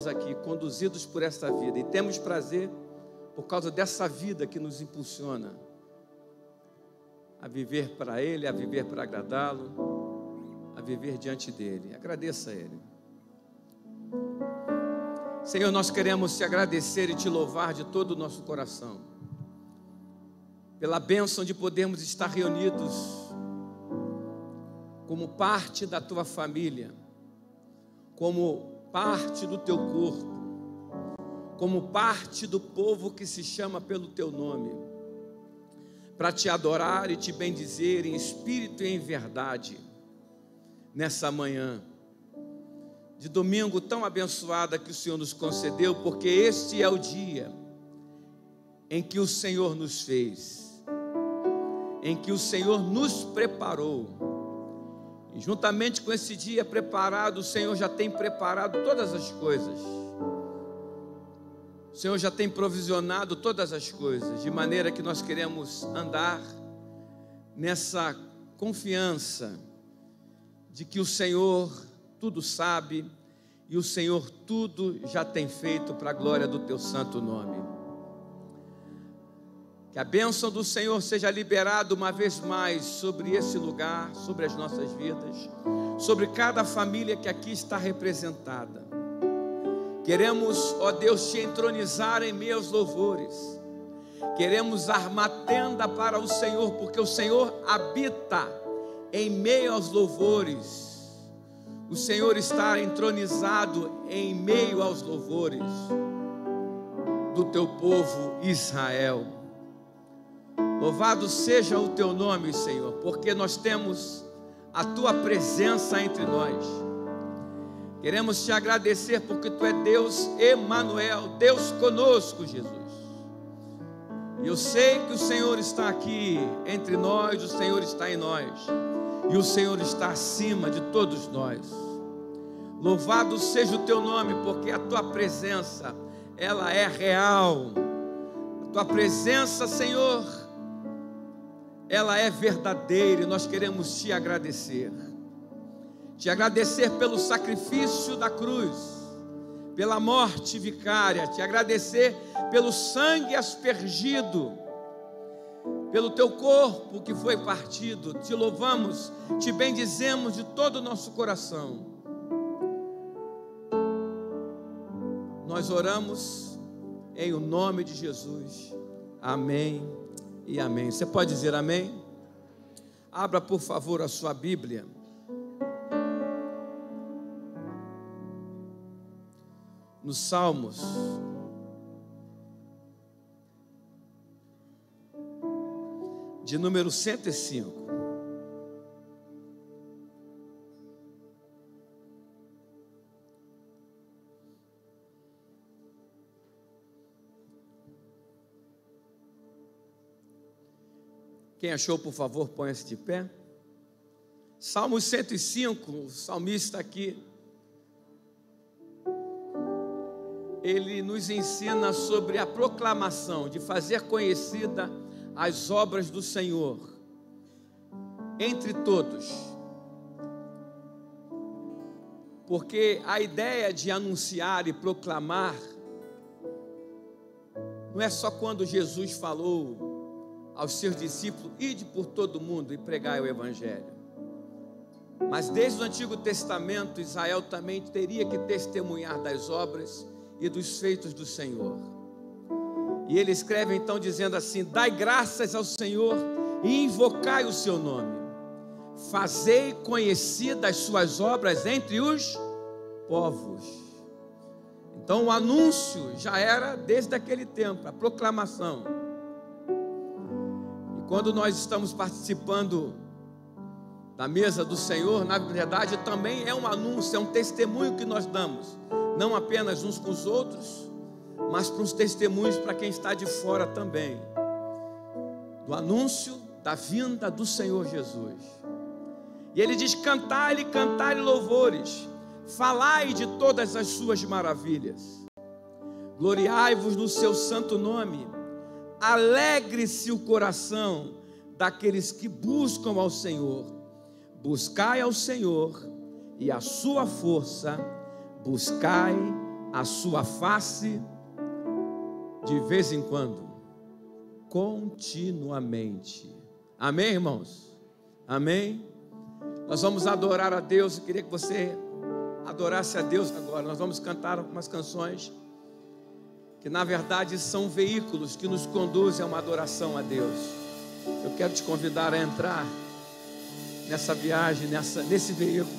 aqui, conduzidos por esta vida, e temos prazer por causa dessa vida que nos impulsiona a viver para Ele, a viver para agradá-lo, a viver diante dEle. Agradeça a Ele. Senhor, nós queremos te agradecer e te louvar de todo o nosso coração, pela bênção de podermos estar reunidos como parte da tua família, como parte do teu corpo, como parte do povo que se chama pelo teu nome, para te adorar e te bendizer em espírito e em verdade, nessa manhã de domingo tão abençoada que o Senhor nos concedeu, porque este é o dia em que o Senhor nos fez, em que o Senhor nos preparou, e juntamente com esse dia preparado, o Senhor já tem preparado todas as coisas, o Senhor já tem provisionado todas as coisas, de maneira que nós queremos andar nessa confiança de que o Senhor tudo sabe e o Senhor tudo já tem feito para a glória do teu santo nome. Que a bênção do Senhor seja liberada uma vez mais sobre esse lugar, sobre as nossas vidas, sobre cada família que aqui está representada. Queremos, ó Deus, te entronizar em meus louvores. Queremos armar tenda para o Senhor, porque o Senhor habita em meio aos louvores. O Senhor está entronizado em meio aos louvores do teu povo Israel. Louvado seja o teu nome, Senhor, porque nós temos a tua presença entre nós. Queremos te agradecer porque tu é Deus Emanuel, Deus conosco, Jesus. E eu sei que o Senhor está aqui entre nós, o Senhor está em nós, e o Senhor está acima de todos nós. Louvado seja o teu nome, porque a tua presença, ela é real. A tua presença, Senhor, ela é verdadeira, e nós queremos te agradecer. Te agradecer pelo sacrifício da cruz, pela morte vicária, te agradecer pelo sangue aspergido, pelo teu corpo que foi partido. Te louvamos, te bendizemos de todo o nosso coração. Nós oramos em o nome de Jesus. Amém e amém. Você pode dizer amém? Abra, por favor, a sua Bíblia nos Salmos, de número 105. Quem achou, por favor, ponha-se de pé. Salmos 105, o salmista aqui, ele nos ensina sobre a proclamação, de fazer conhecida as obras do Senhor entre todos. Porque a ideia de anunciar e proclamar não é só quando Jesus falou aos seus discípulos: ide por todo mundo e pregai o Evangelho. Mas desde o Antigo Testamento, Israel também teria que testemunhar das obras e dos feitos do Senhor. E ele escreve então dizendo assim: dai graças ao Senhor e invocai o seu nome, fazei conhecidas as suas obras entre os povos. Então o anúncio já era desde aquele tempo, a proclamação. E quando nós estamos participando da mesa do Senhor, na verdade também é um anúncio, é um testemunho que nós damos, não apenas uns com os outros, mas para os testemunhos para quem está de fora também, do anúncio da vinda do Senhor Jesus. E ele diz: cantai-lhe louvores, falai de todas as suas maravilhas, gloriai-vos no seu santo nome, alegre-se o coração daqueles que buscam ao Senhor, buscai ao Senhor e a sua força, buscai a sua face de vez em quando, continuamente. Amém, irmãos? Amém? Nós vamos adorar a Deus. Eu queria que você adorasse a Deus agora. Nós vamos cantar algumas canções que na verdade são veículos que nos conduzem a uma adoração a Deus. Eu quero te convidar a entrar nessa viagem, nesse veículo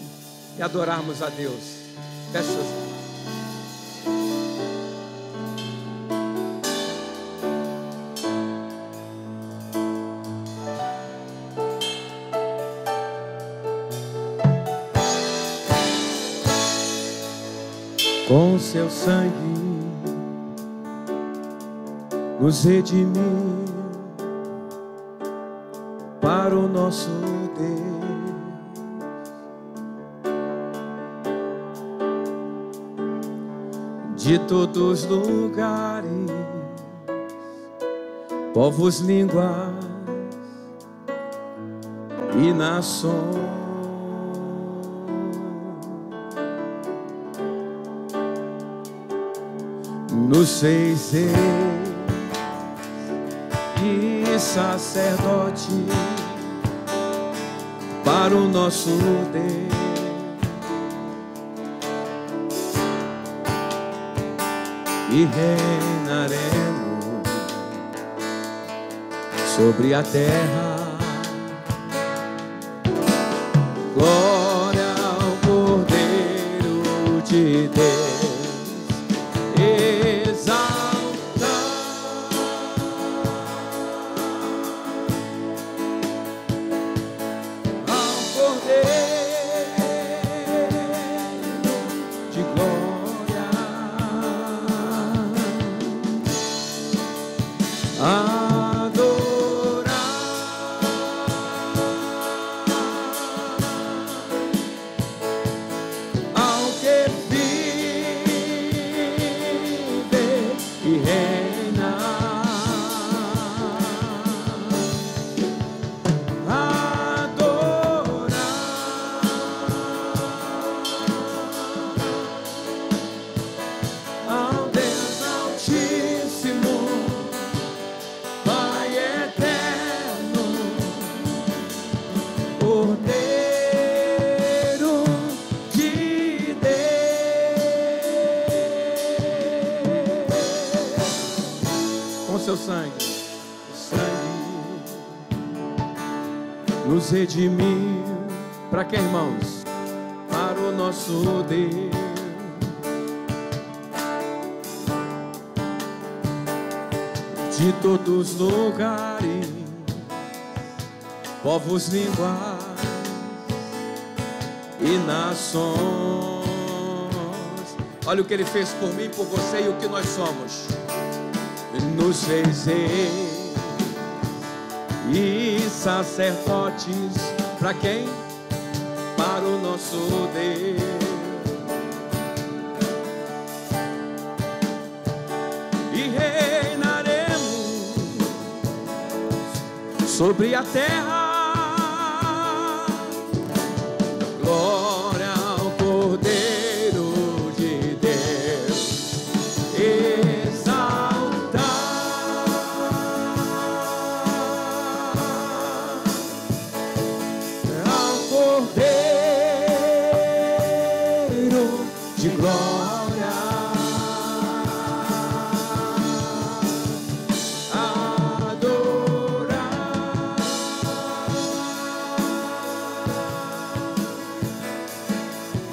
e adorarmos a Deus. Feche seus olhos. Com seu sangue nos redimiu para o nosso Deus. De todos os lugares, povos, línguas e nações, nos fez reis e sacerdote para o nosso Deus. E reinaremos sobre a terra. Glória ao Cordeiro de Deus. Nos redimiu, para quem, irmãos? Para o nosso Deus. De todos os lugares, povos, línguas e nações. Olha o que Ele fez por mim, por você e o que nós somos. Nos fez reis e sacerdotes, para quem? Para o nosso Deus. E reinaremos sobre a terra. Glória ao Cordeiro de Deus. De glória, adorar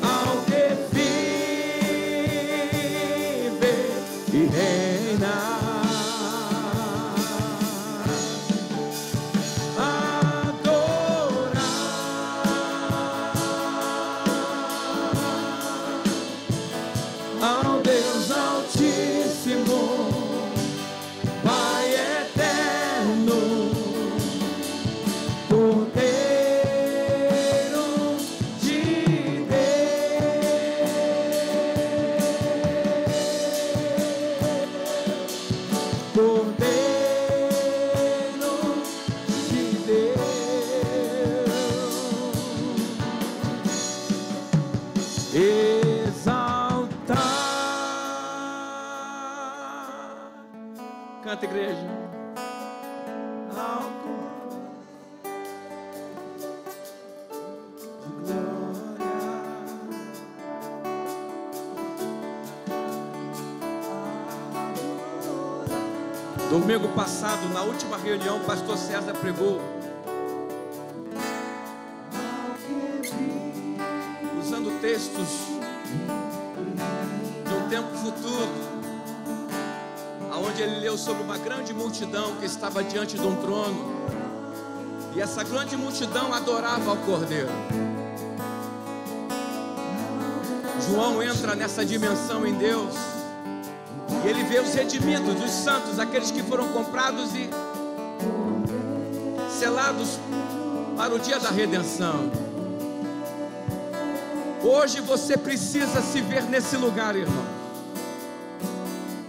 ao que vive e reina. Ao Deus Altíssimo, Pai eterno, Cordeiro de Deus. Canta, igreja. Domingo passado, na última reunião, o pastor César pregou usando textos de um tempo futuro, aonde ele leu sobre uma grande multidão que estava diante de um trono, e essa grande multidão adorava ao Cordeiro. João entra nessa dimensão em Deus, e ele vê os redimidos, os santos, aqueles que foram comprados e selados para o dia da redenção. Hoje você precisa se ver nesse lugar, irmão.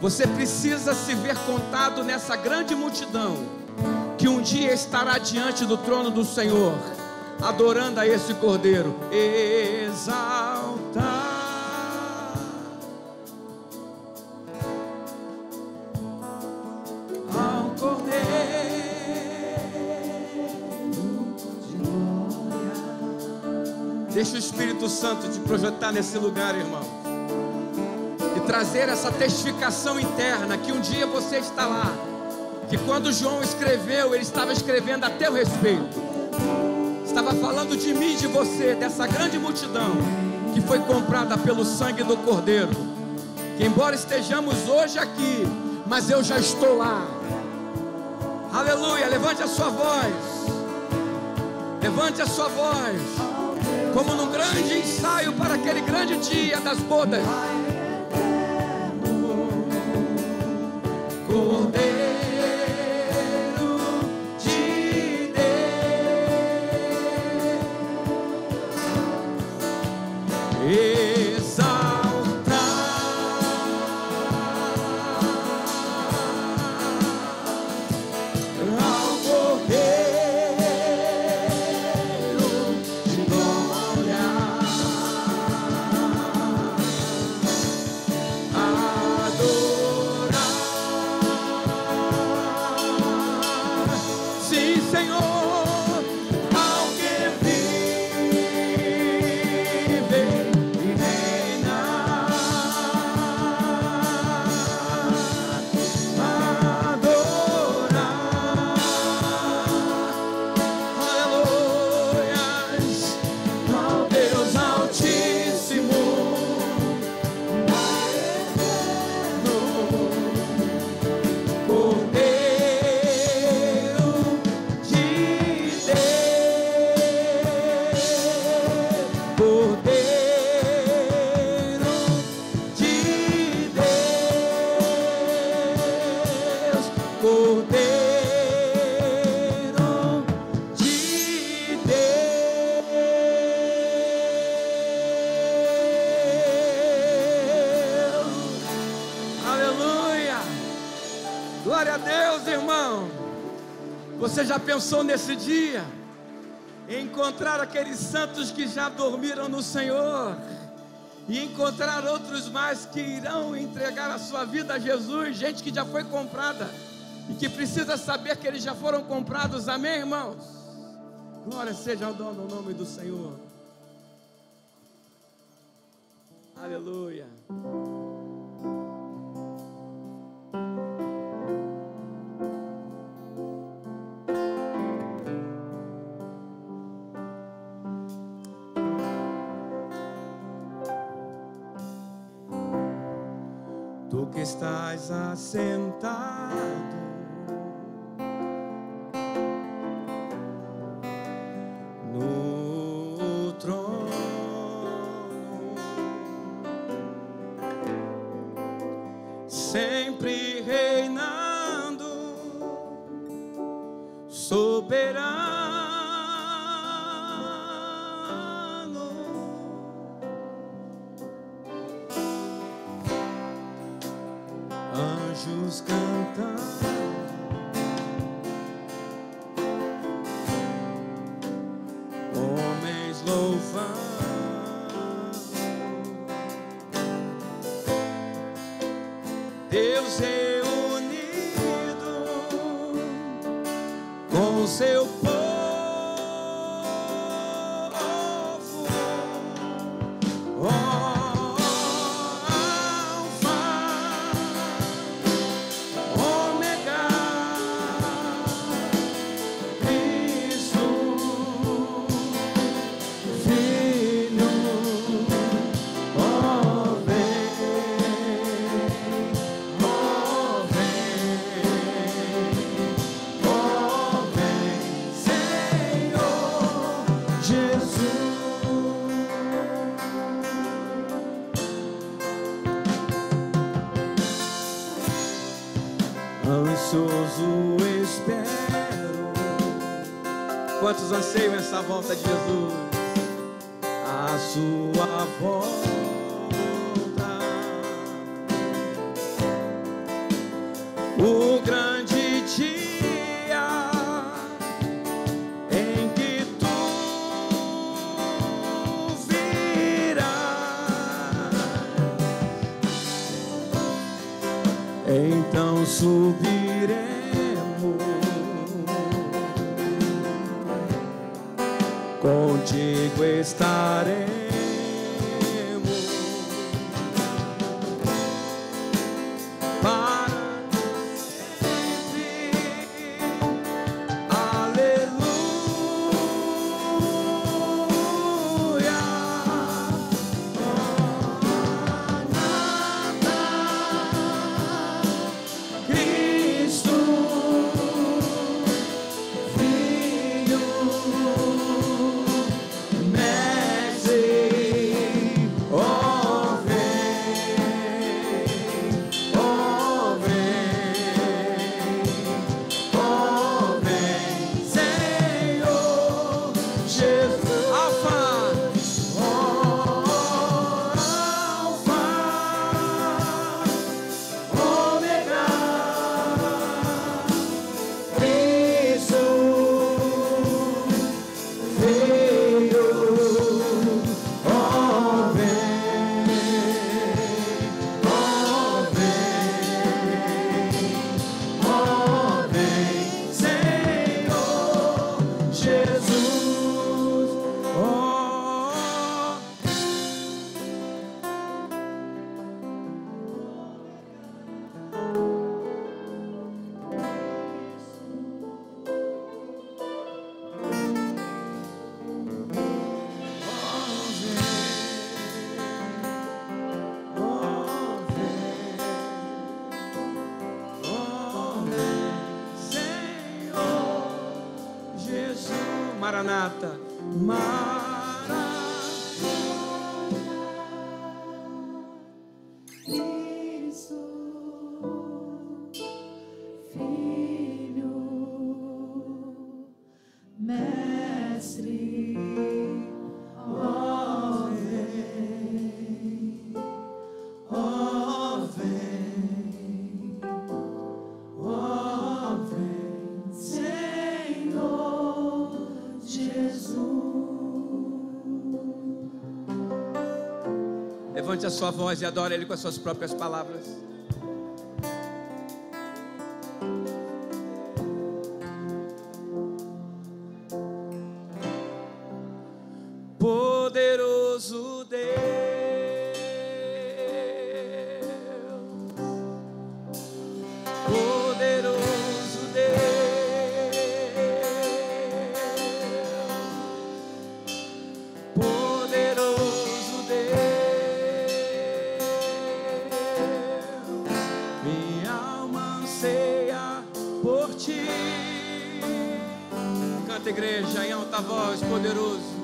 Você precisa se ver contado nessa grande multidão que um dia estará diante do trono do Senhor, adorando a esse Cordeiro. Exaltar Deixa o Espírito Santo te projetar nesse lugar, irmão, e trazer essa testificação interna que um dia você está lá, que quando João escreveu, ele estava escrevendo a teu respeito, estava falando de mim, de você, dessa grande multidão que foi comprada pelo sangue do Cordeiro, que embora estejamos hoje aqui, mas eu já estou lá. Aleluia, levante a sua voz, levante a sua voz, como num grande ensaio para aquele grande dia das bodas. Cordeiro de Deus, exaltar ao Cordeiro. Você já pensou nesse dia, em encontrar aqueles santos que já dormiram no Senhor, e encontrar outros mais que irão entregar a sua vida a Jesus, gente que já foi comprada, e que precisa saber que eles já foram comprados, amém, irmãos? Glória seja ao dono do nome do Senhor, aleluia. Tu que estás assentado no trono, sempre reinando, soberano, anjos cantando, homens louvando, Deus reunido com seu povo. Ansioso espero. Quantos anseiam essa volta de Jesus? A sua volta. O grande dia em que tu virás. Então subiremos contigo, estaremos para sempre. Aleluia. Cristo, Filho, Mestre, ó vem, Senhor Jesus. Alfa, Ômega, Cristo, Filho, ó vem, Senhor Jesus. Maranata, Maranata. Cristo, Filho, Mestre, ó vem, Senhor Jesus. Levante a sua voz e adore Ele com as suas próprias palavras. Poderoso Deus, poderoso Deus, poderoso Deus, minha alma anseia por ti. Canta, igreja, em alta voz, poderoso.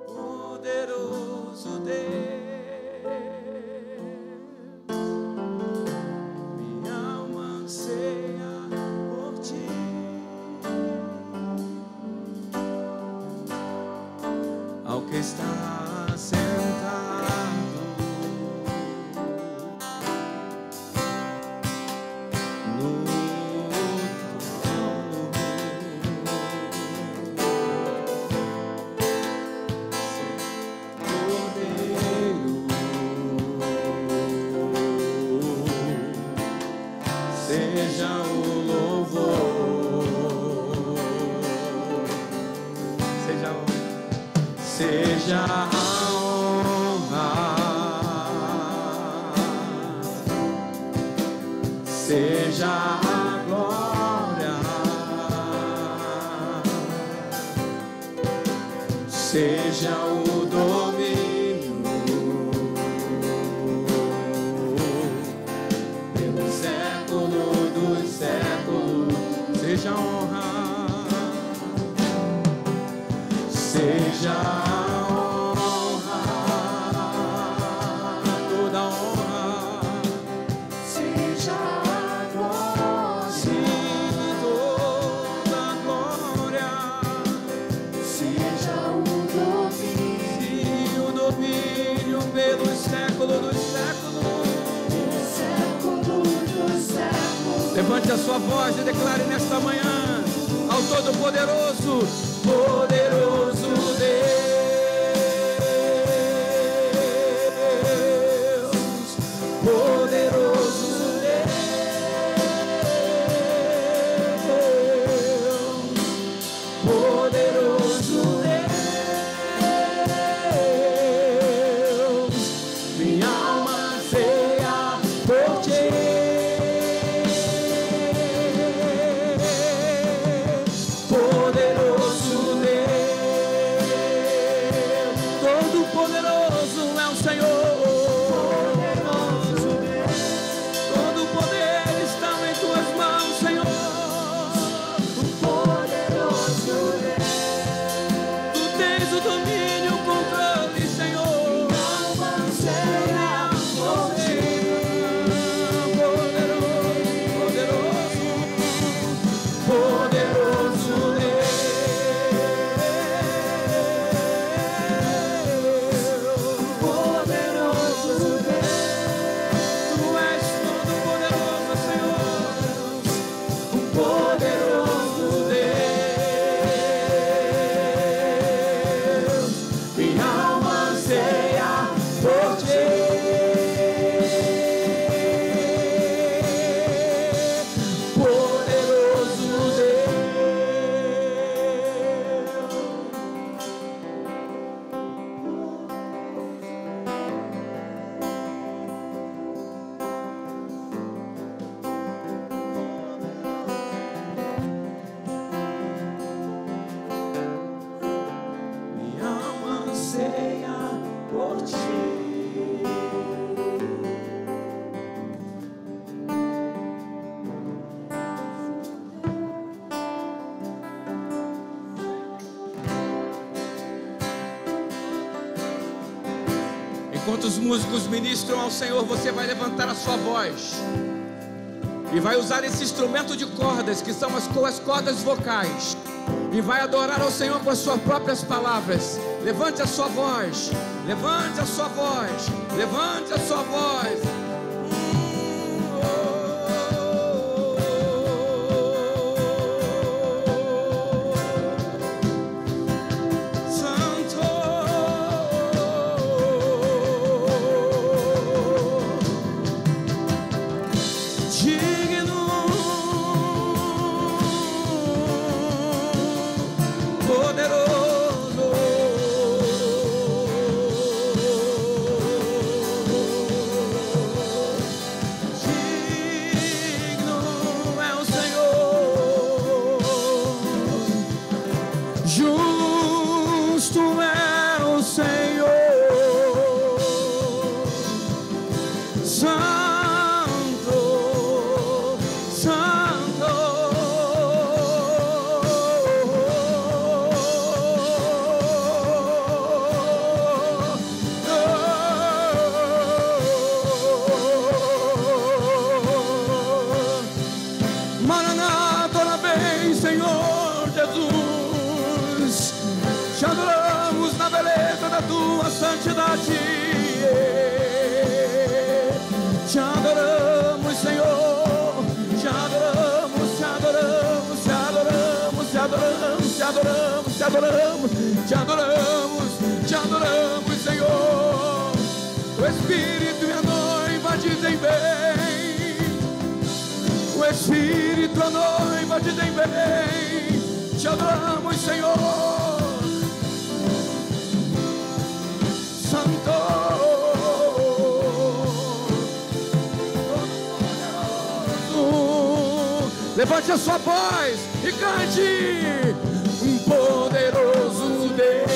Poderoso Deus, minha alma anseia por ti. Ao que está sentado no trono, seja o louvor, seja a honra, seja a glória, seja o domínio pelo século dos séculos, seja a honra, seja a honra, toda a honra, seja a glória, sim, toda a glória, seja o domínio, sim, o domínio pelos séculos dos séculos. século dos séculos. Levante a sua voz e declare nesta manhã ao Todo-Poderoso, poderoso Deus, poderoso Deus, poderoso Deus, minha alma anseia por ti. Poderoso Deus, todo-poderoso é o Senhor. Poderoso Deus, Todo o poder está em tuas mãos, Senhor. poderoso Deus, Tu tens o domínio, o controle, Senhor. alma anseia por ti. Poderoso, poderoso, poderoso Deus. Poderoso Deus, Tu és todo poderoso, Senhor. Poderoso Deus, minha alma anseia por ti. Poderoso Deus. Minha alma anseia por ti. Enquanto os músicos ministram ao Senhor, você vai levantar a sua voz e vai usar esse instrumento de cordas, que são as cordas vocais, e vai adorar ao Senhor com as suas próprias palavras. Levante a sua voz, levante a sua voz, levante a sua voz. Santidade, te adoramos, Senhor, te adoramos, te adoramos, te adoramos, te adoramos, te adoramos, te adoramos, te adoramos, te adoramos, Senhor. O Espírito e a noiva dizem bem, o Espírito, a noiva de Belém, te adoramos, Senhor. Santo, Todo-Poderoso, levante a sua voz e cante. Um poderoso Deus,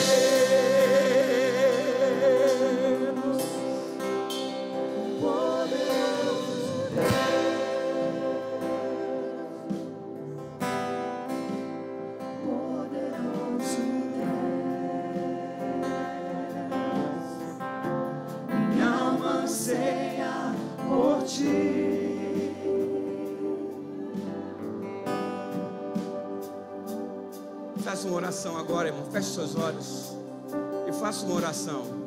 por ti. Faça uma oração agora, irmão. Feche seus olhos e faça uma oração.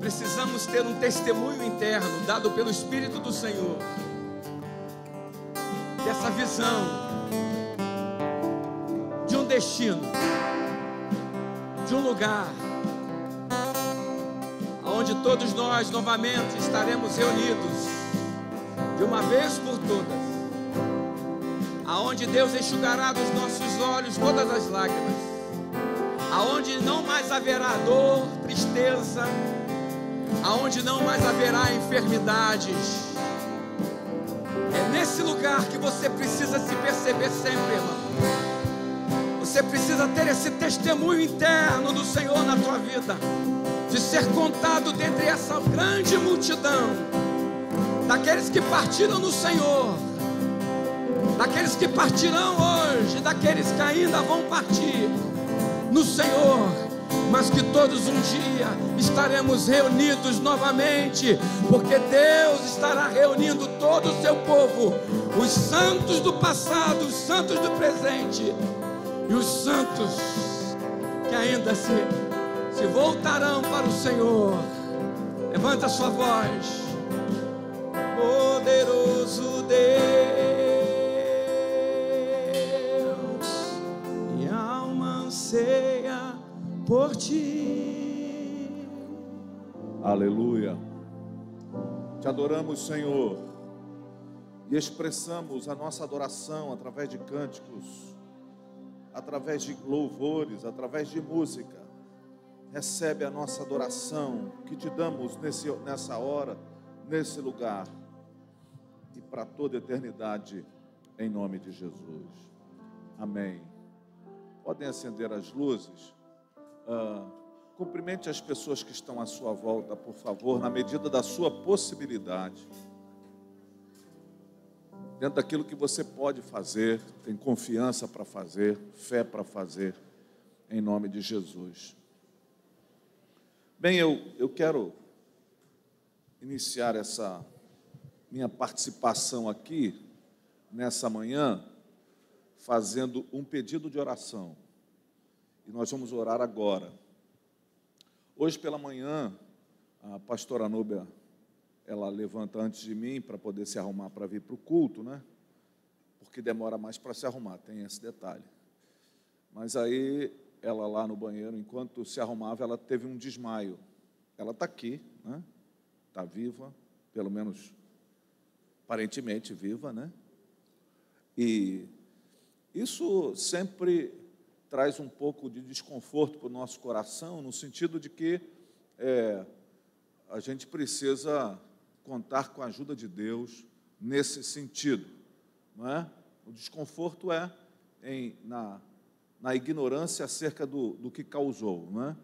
Precisamos ter um testemunho interno dado pelo Espírito do Senhor, dessa visão de um destino, de um lugar onde todos nós novamente estaremos reunidos de uma vez por todas, aonde Deus enxugará dos nossos olhos todas as lágrimas, aonde não mais haverá dor, tristeza, aonde não mais haverá enfermidades. É nesse lugar que você precisa se perceber sempre, irmão. Você precisa ter esse testemunho interno do Senhor na tua vida, de ser contado dentre essa grande multidão, daqueles que partiram no Senhor, daqueles que partirão hoje, daqueles que ainda vão partir no Senhor, mas que todos um dia estaremos reunidos novamente, porque Deus estará reunindo todo o seu povo, os santos do passado, os santos do presente e os santos que ainda se voltarão para o Senhor. Levanta a sua voz. Poderoso Deus, minha alma anseia por ti. Aleluia. Te adoramos, Senhor, e expressamos a nossa adoração através de cânticos, através de louvores, através de música. Recebe a nossa adoração que te damos nessa hora, nesse lugar e para toda a eternidade, em nome de Jesus. Amém. Podem acender as luzes. Cumprimente as pessoas que estão à sua volta, por favor, na medida da sua possibilidade, dentro daquilo que você pode fazer, tem confiança para fazer, fé para fazer, em nome de Jesus. Bem, eu quero iniciar essa minha participação aqui, nessa manhã, fazendo um pedido de oração. E nós vamos orar agora. Hoje pela manhã, a pastora Núbia, ela levanta antes de mim para poder se arrumar para vir para o culto, né? Porque demora mais para se arrumar, tem esse detalhe. Mas aí, ela lá no banheiro, enquanto se arrumava, ela teve um desmaio. Ela está aqui, né? Está viva, pelo menos aparentemente viva, né? E isso sempre traz um pouco de desconforto para o nosso coração, no sentido de que a gente precisa contar com a ajuda de Deus nesse sentido, não é? O desconforto é na ignorância acerca do que causou, não é?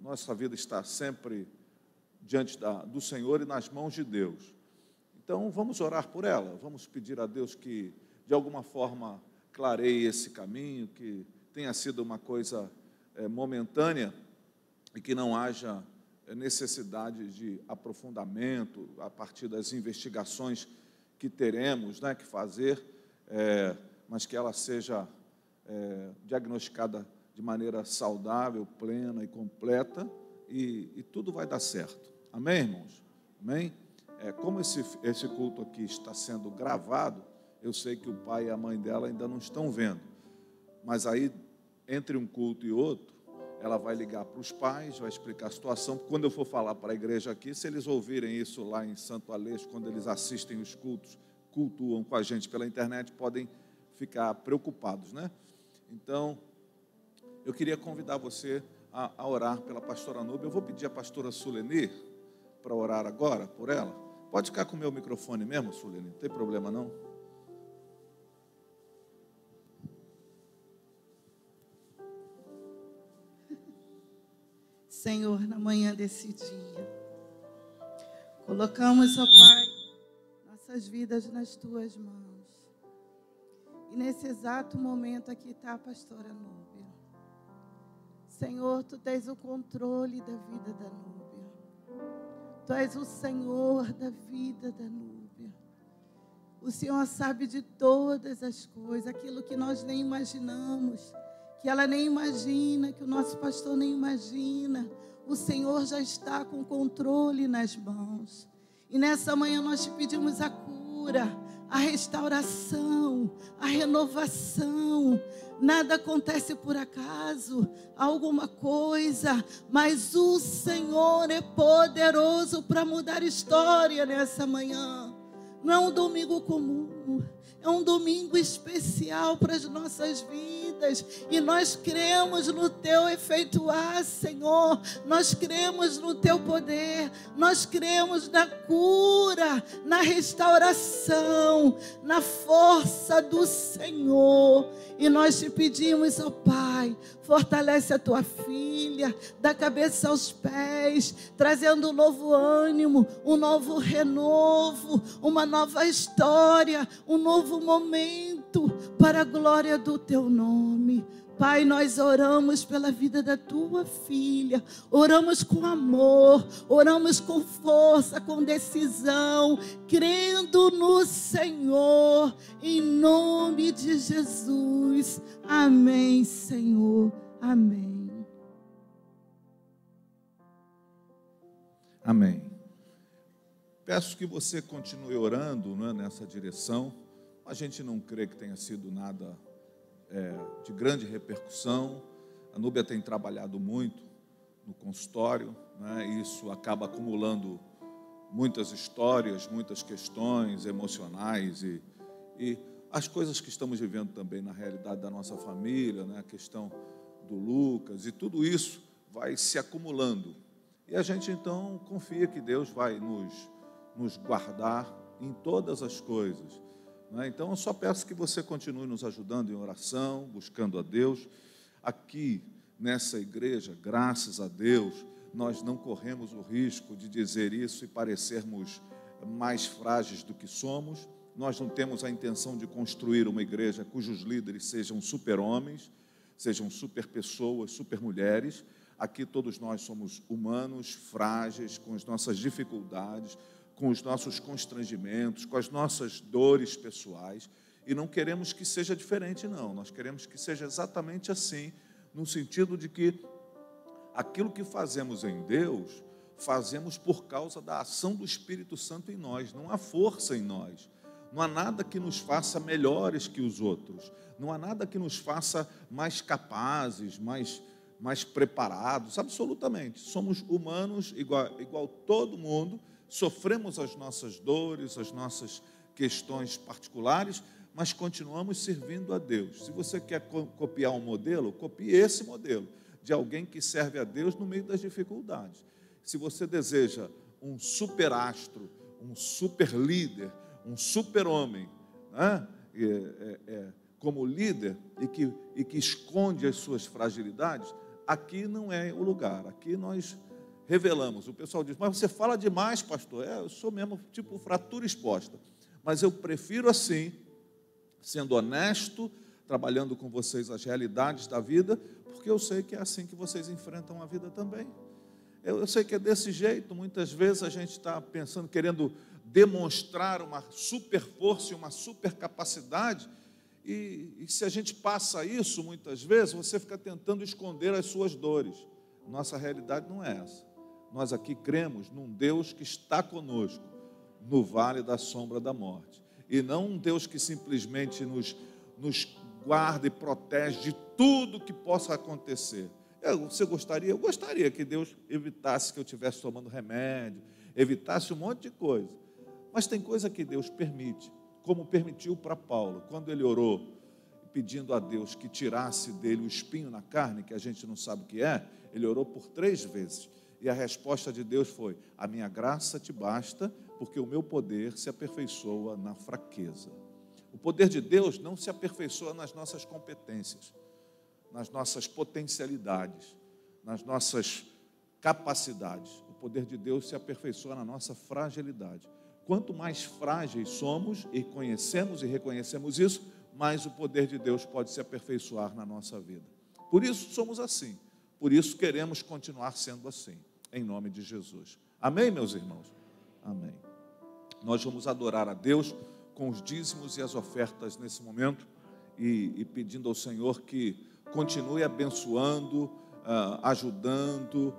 Nossa vida está sempre diante do Senhor e nas mãos de Deus. Então, vamos orar por ela, vamos pedir a Deus que, de alguma forma, clareie esse caminho, que tenha sido uma coisa momentânea e que não haja necessidade de aprofundamento a partir das investigações que teremos, né, que fazer, mas que ela seja diagnosticada de maneira saudável, plena e completa, e tudo vai dar certo. Amém, irmãos? Amém? Como esse culto aqui está sendo gravado, eu sei que o pai e a mãe dela ainda não estão vendo. Mas aí, entre um culto e outro, ela vai ligar para os pais, vai explicar a situação. Quando eu for falar para a igreja aqui, se eles ouvirem isso lá em Santo Aleixo, quando eles assistem os cultos, cultuam com a gente pela internet, podem ficar preocupados, né? Então, eu queria convidar você a orar pela pastora Núbia. Eu vou pedir a pastora Suleni para orar agora por ela. Pode ficar com o meu microfone mesmo, Suleni, não tem problema não. Senhor, na manhã desse dia, colocamos, ó Pai, nossas vidas nas Tuas mãos. E nesse exato momento aqui está a pastora Núbia. Senhor, Tu tens o controle da vida da Núbia. Tu és o Senhor da vida da Núbia. O Senhor sabe de todas as coisas, aquilo que nós nem imaginamos, que ela nem imagina, que o nosso pastor nem imagina. O Senhor já está com o controle nas mãos. E nessa manhã nós te pedimos a cura, a restauração, a renovação. Nada acontece por acaso, alguma coisa, mas o Senhor é poderoso para mudar história nessa manhã. Não é um domingo comum, é um domingo especial para as nossas vidas. E nós cremos no Teu efetuar, Senhor. Nós cremos no Teu poder. Nós cremos na cura, na restauração, na força do Senhor. E nós te pedimos, ó Pai, fortalece a Tua filha, da cabeça aos pés, trazendo um novo ânimo, um novo renovo, uma nova história, um novo momento para a glória do Teu nome. Pai, nós oramos pela vida da Tua filha, oramos com amor, oramos com força, com decisão, crendo no Senhor, em nome de Jesus. Amém, Senhor. Amém. Amém. Peço que você continue orando, né, nessa direção. A gente não crê que tenha sido nada de grande repercussão. A Núbia tem trabalhado muito no consultório, né? Isso acaba acumulando muitas histórias, muitas questões emocionais e as coisas que estamos vivendo também na realidade da nossa família, né? A questão do Lucas, e tudo isso vai se acumulando. E a gente então confia que Deus vai nos guardar em todas as coisas. Então, eu só peço que você continue nos ajudando em oração, buscando a Deus. Aqui, nessa igreja, graças a Deus, nós não corremos o risco de dizer isso e parecermos mais frágeis do que somos. Nós não temos a intenção de construir uma igreja cujos líderes sejam super-homens, sejam super-pessoas, super-mulheres. Aqui todos nós somos humanos, frágeis, com as nossas dificuldades, com os nossos constrangimentos, com as nossas dores pessoais, e não queremos que seja diferente, não. Nós queremos que seja exatamente assim, no sentido de que aquilo que fazemos em Deus, fazemos por causa da ação do Espírito Santo em nós. Não há força em nós, não há nada que nos faça melhores que os outros, não há nada que nos faça mais capazes, mais preparados, absolutamente. Somos humanos igual todo mundo, sofremos as nossas dores, as nossas questões particulares, mas continuamos servindo a Deus. Se você quer copiar um modelo, copie esse modelo, de alguém que serve a Deus no meio das dificuldades. Se você deseja um super astro, um super líder, um super homem, né? Como líder, e que esconde as suas fragilidades, aqui não é o lugar. Aqui nós revelamos. O pessoal diz, mas você fala demais, pastor. Eu sou mesmo tipo fratura exposta. Mas eu prefiro assim, sendo honesto, trabalhando com vocês as realidades da vida, porque eu sei que é assim que vocês enfrentam a vida também. Eu sei que é desse jeito. Muitas vezes a gente está pensando, querendo demonstrar uma super força e uma super capacidade, e se a gente passa isso, muitas vezes, você fica tentando esconder as suas dores. Nossa realidade não é essa. Nós aqui cremos num Deus que está conosco no vale da sombra da morte. e não um Deus que simplesmente nos guarda e protege de tudo que possa acontecer. Você gostaria? Eu gostaria que Deus evitasse que eu estivesse tomando remédio, evitasse um monte de coisa. Mas tem coisa que Deus permite, como permitiu para Paulo, quando ele orou, pedindo a Deus que tirasse dele o espinho na carne, que a gente não sabe o que é, ele orou por 3 vezes. E a resposta de Deus foi: a minha graça te basta, porque o meu poder se aperfeiçoa na fraqueza. O poder de Deus não se aperfeiçoa nas nossas competências, nas nossas potencialidades, nas nossas capacidades. O poder de Deus se aperfeiçoa na nossa fragilidade. Quanto mais frágeis somos e conhecemos e reconhecemos isso, mais o poder de Deus pode se aperfeiçoar na nossa vida. Por isso somos assim. Por isso queremos continuar sendo assim, em nome de Jesus. Amém, meus irmãos? Amém. Nós vamos adorar a Deus com os dízimos e as ofertas nesse momento e pedindo ao Senhor que continue abençoando, ajudando,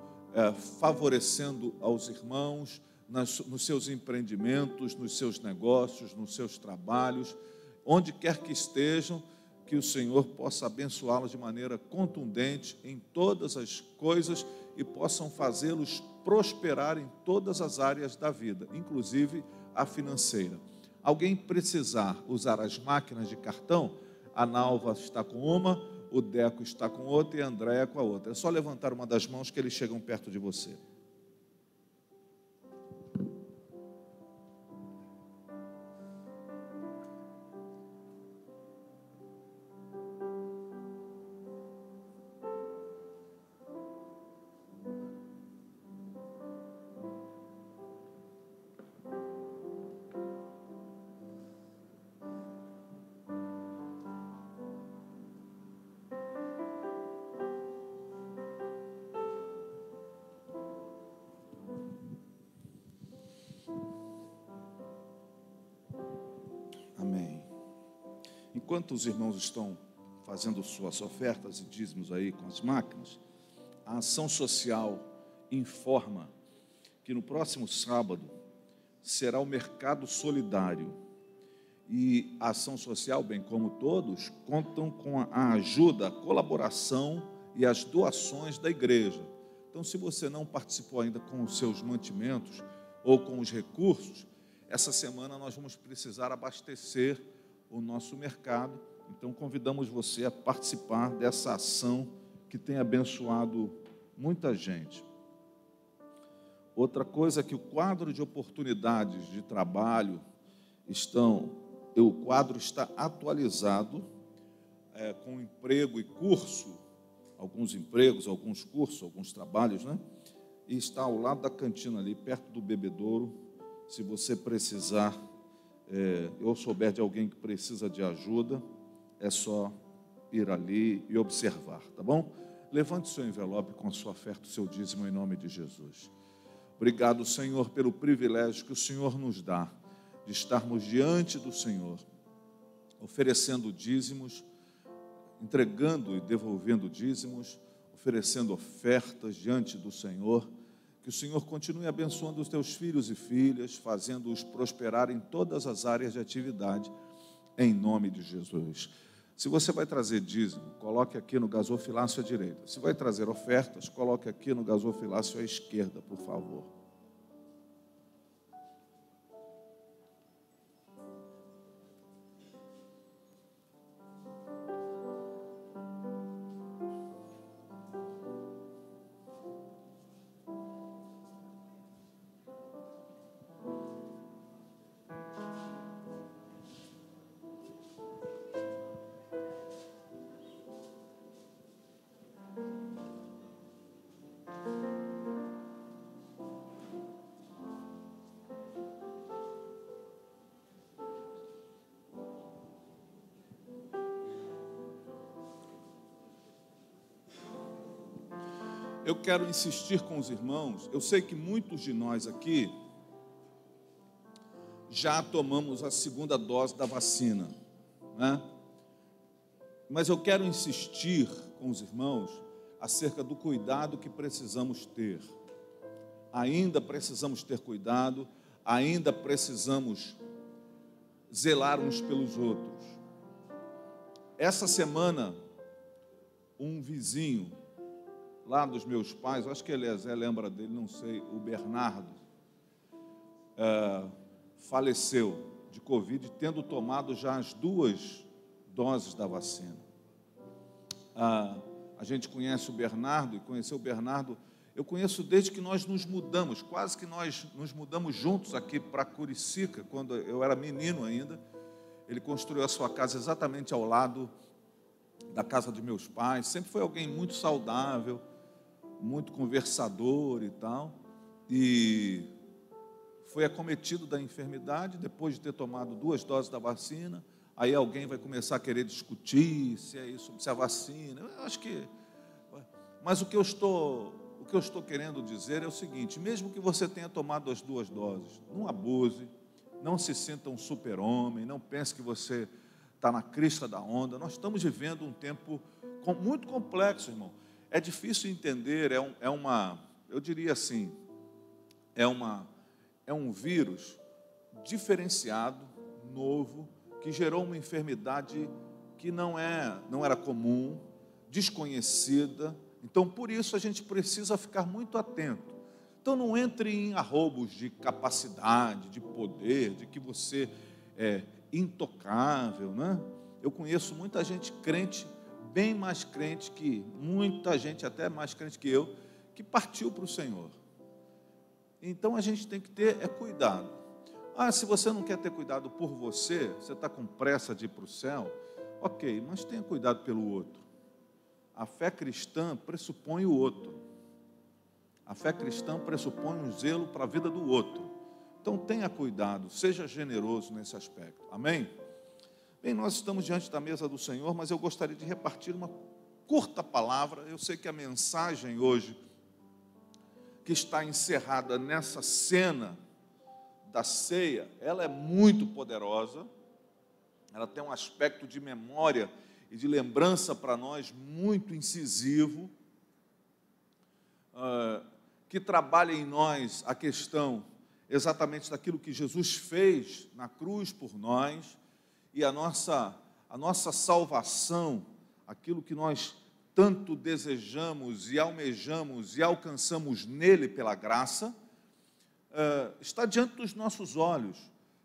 favorecendo aos irmãos nos seus empreendimentos, nos seus negócios, nos seus trabalhos, onde quer que estejam, que o Senhor possa abençoá-los de maneira contundente em todas as coisas e possam fazê-los prosperar em todas as áreas da vida, inclusive a financeira. Alguém precisar usar as máquinas de cartão, a Nalva está com uma, o Deco está com outra e a Andréia com a outra. É só levantar uma das mãos que eles chegam perto de você. Enquanto os irmãos estão fazendo suas ofertas e dízimos aí com as máquinas, a Ação Social informa que no próximo sábado será o Mercado Solidário. E a Ação Social, bem como todos, contam com a ajuda, a colaboração e as doações da igreja. Então, se você não participou ainda com os seus mantimentos ou com os recursos, essa semana nós vamos precisar abastecer o nosso mercado. Então convidamos você a participar dessa ação que tem abençoado muita gente. Outra coisa é que o quadro de oportunidades de trabalho o quadro está atualizado com emprego e curso, alguns empregos, alguns cursos, alguns trabalhos, né? E está ao lado da cantina ali, perto do bebedouro. Se você precisar ou souber de alguém que precisa de ajuda, é só ir ali e observar, tá bom? Levante o seu envelope com a sua oferta, o seu dízimo, em nome de Jesus. Obrigado, Senhor, pelo privilégio que o Senhor nos dá de estarmos diante do Senhor, oferecendo dízimos, entregando e devolvendo dízimos, oferecendo ofertas diante do Senhor. Que o Senhor continue abençoando os teus filhos e filhas, fazendo-os prosperar em todas as áreas de atividade, em nome de Jesus. Se você vai trazer dízimo, coloque aqui no gasofilácio à direita. Se vai trazer ofertas, coloque aqui no gasofilácio à esquerda, por favor. Eu quero insistir com os irmãos. Eu sei que muitos de nós aqui já tomamos a 2ª dose da vacina, né? Mas eu quero insistir com os irmãos acerca do cuidado que precisamos ter. Ainda precisamos ter cuidado, ainda precisamos zelar uns pelos outros. Essa semana, um vizinho lá dos meus pais, acho que Eliezer lembra dele, não sei, o Bernardo, faleceu de Covid, tendo tomado já as 2 doses da vacina. A gente conhece o Bernardo, e conheceu o Bernardo, eu conheço desde que nós nos mudamos, quase que nós nos mudamos juntos aqui para Curicica, quando eu era menino ainda. Ele construiu a sua casa exatamente ao lado da casa de meus pais, sempre foi alguém muito saudável, muito conversador e tal, e foi acometido da enfermidade, depois de ter tomado 2 doses da vacina. Aí alguém vai começar a querer discutir se é isso, se é a vacina. Eu acho que... Mas o que eu estou querendo dizer é o seguinte: mesmo que você tenha tomado as 2 doses, não abuse, não se sinta um super-homem, não pense que você está na crista da onda. Nós estamos vivendo um tempo muito complexo, irmão. É difícil entender, eu diria assim, é um vírus diferenciado, novo, que gerou uma enfermidade que não era comum, desconhecida. Então, por isso, a gente precisa ficar muito atento. Então, não entre em arroubos de capacidade, de poder, de que você é intocável, né? Eu conheço muita gente crente, bem mais crente que muita gente, até mais crente que eu, que partiu para o Senhor. Então, a gente tem que ter cuidado. Se você não quer ter cuidado por você está com pressa de ir para o céu, ok, mas tenha cuidado pelo outro. A fé cristã pressupõe o outro. A fé cristã pressupõe um zelo para a vida do outro. Então tenha cuidado, seja generoso nesse aspecto. Amém? Bem, nós estamos diante da mesa do Senhor, mas eu gostaria de repartir uma curta palavra. Eu sei que a mensagem hoje, que está encerrada nessa cena da ceia, ela é muito poderosa, ela tem um aspecto de memória e de lembrança para nós muito incisivo, que trabalha em nós a questão exatamente daquilo que Jesus fez na cruz por nós, e a nossa salvação, aquilo que nós tanto desejamos e almejamos e alcançamos nele pela graça, está diante dos nossos olhos.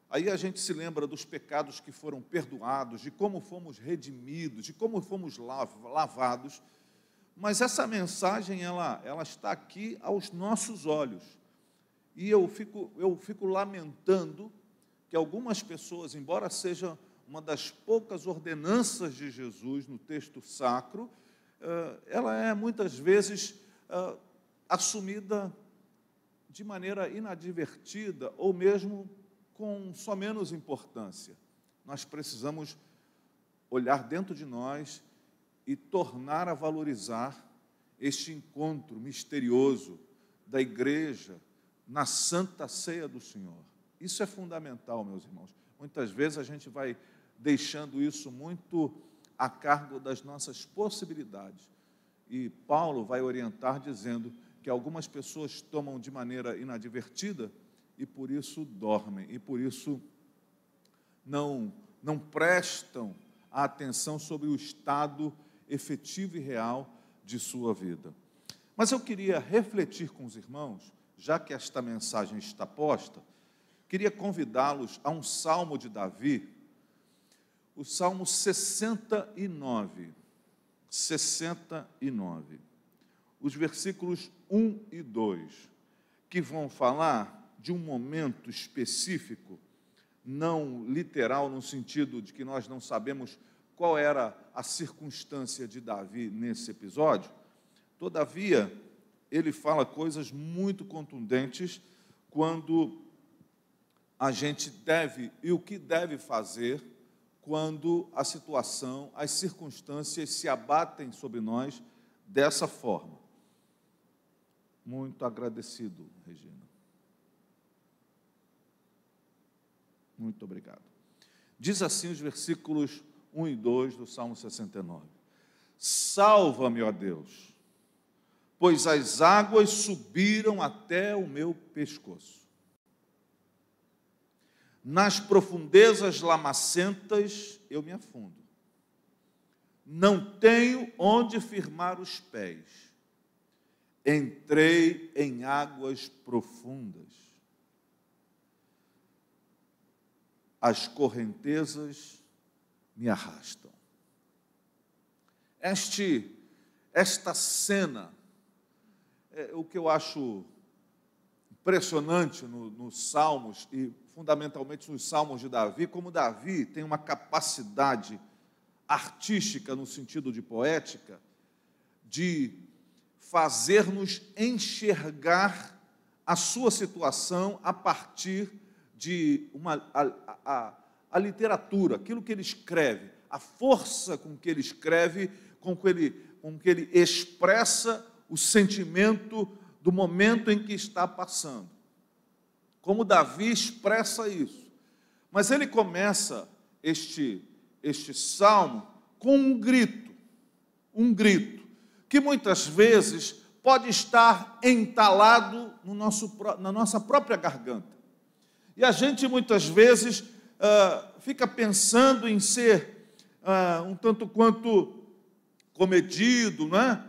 Aí a gente se lembra dos pecados que foram perdoados, de como fomos redimidos, de como fomos lavados. Mas essa mensagem, ela está aqui aos nossos olhos. E eu fico lamentando que algumas pessoas, embora seja uma das poucas ordenanças de Jesus no texto sacro, ela é muitas vezes assumida de maneira inadvertida ou mesmo com só menos importância. Nós precisamos olhar dentro de nós e tornar a valorizar este encontro misterioso da igreja na Santa Ceia do Senhor. Isso é fundamental, meus irmãos. Muitas vezes a gente vai deixando isso muito a cargo das nossas possibilidades. E Paulo vai orientar dizendo que algumas pessoas tomam de maneira inadvertida e por isso dormem, e por isso não prestam a atenção sobre o estado efetivo e real de sua vida. Mas eu queria refletir com os irmãos, já que esta mensagem está posta, queria convidá-los a um salmo de Davi, o Salmo 69. 69. Os versículos 1 e 2, que vão falar de um momento específico, não literal, no sentido de que nós não sabemos qual era a circunstância de Davi nesse episódio. Todavia, ele fala coisas muito contundentes quando a gente deve e o que deve fazer quando a situação, as circunstâncias se abatem sobre nós dessa forma. Muito agradecido, Regina. Muito obrigado. Diz assim os versículos 1 e 2 do Salmo 69. Salva-me, ó Deus, pois as águas subiram até o meu pescoço. nas profundezas lamacentas eu me afundo. Não tenho onde firmar os pés. Entrei em águas profundas. As correntezas me arrastam. Esta cena, o que eu acho impressionante nos Salmos, e fundamentalmente nos Salmos de Davi, como Davi tem uma capacidade artística, no sentido de poética, de fazer-nos enxergar a sua situação a partir de a literatura, aquilo que ele escreve, a força com que ele escreve, com que ele expressa o sentimento do momento em que está passando. Como Davi expressa isso. Mas ele começa este salmo com um grito, que muitas vezes pode estar entalado na nossa própria garganta. E a gente muitas vezes fica pensando em ser um tanto quanto comedido, não é?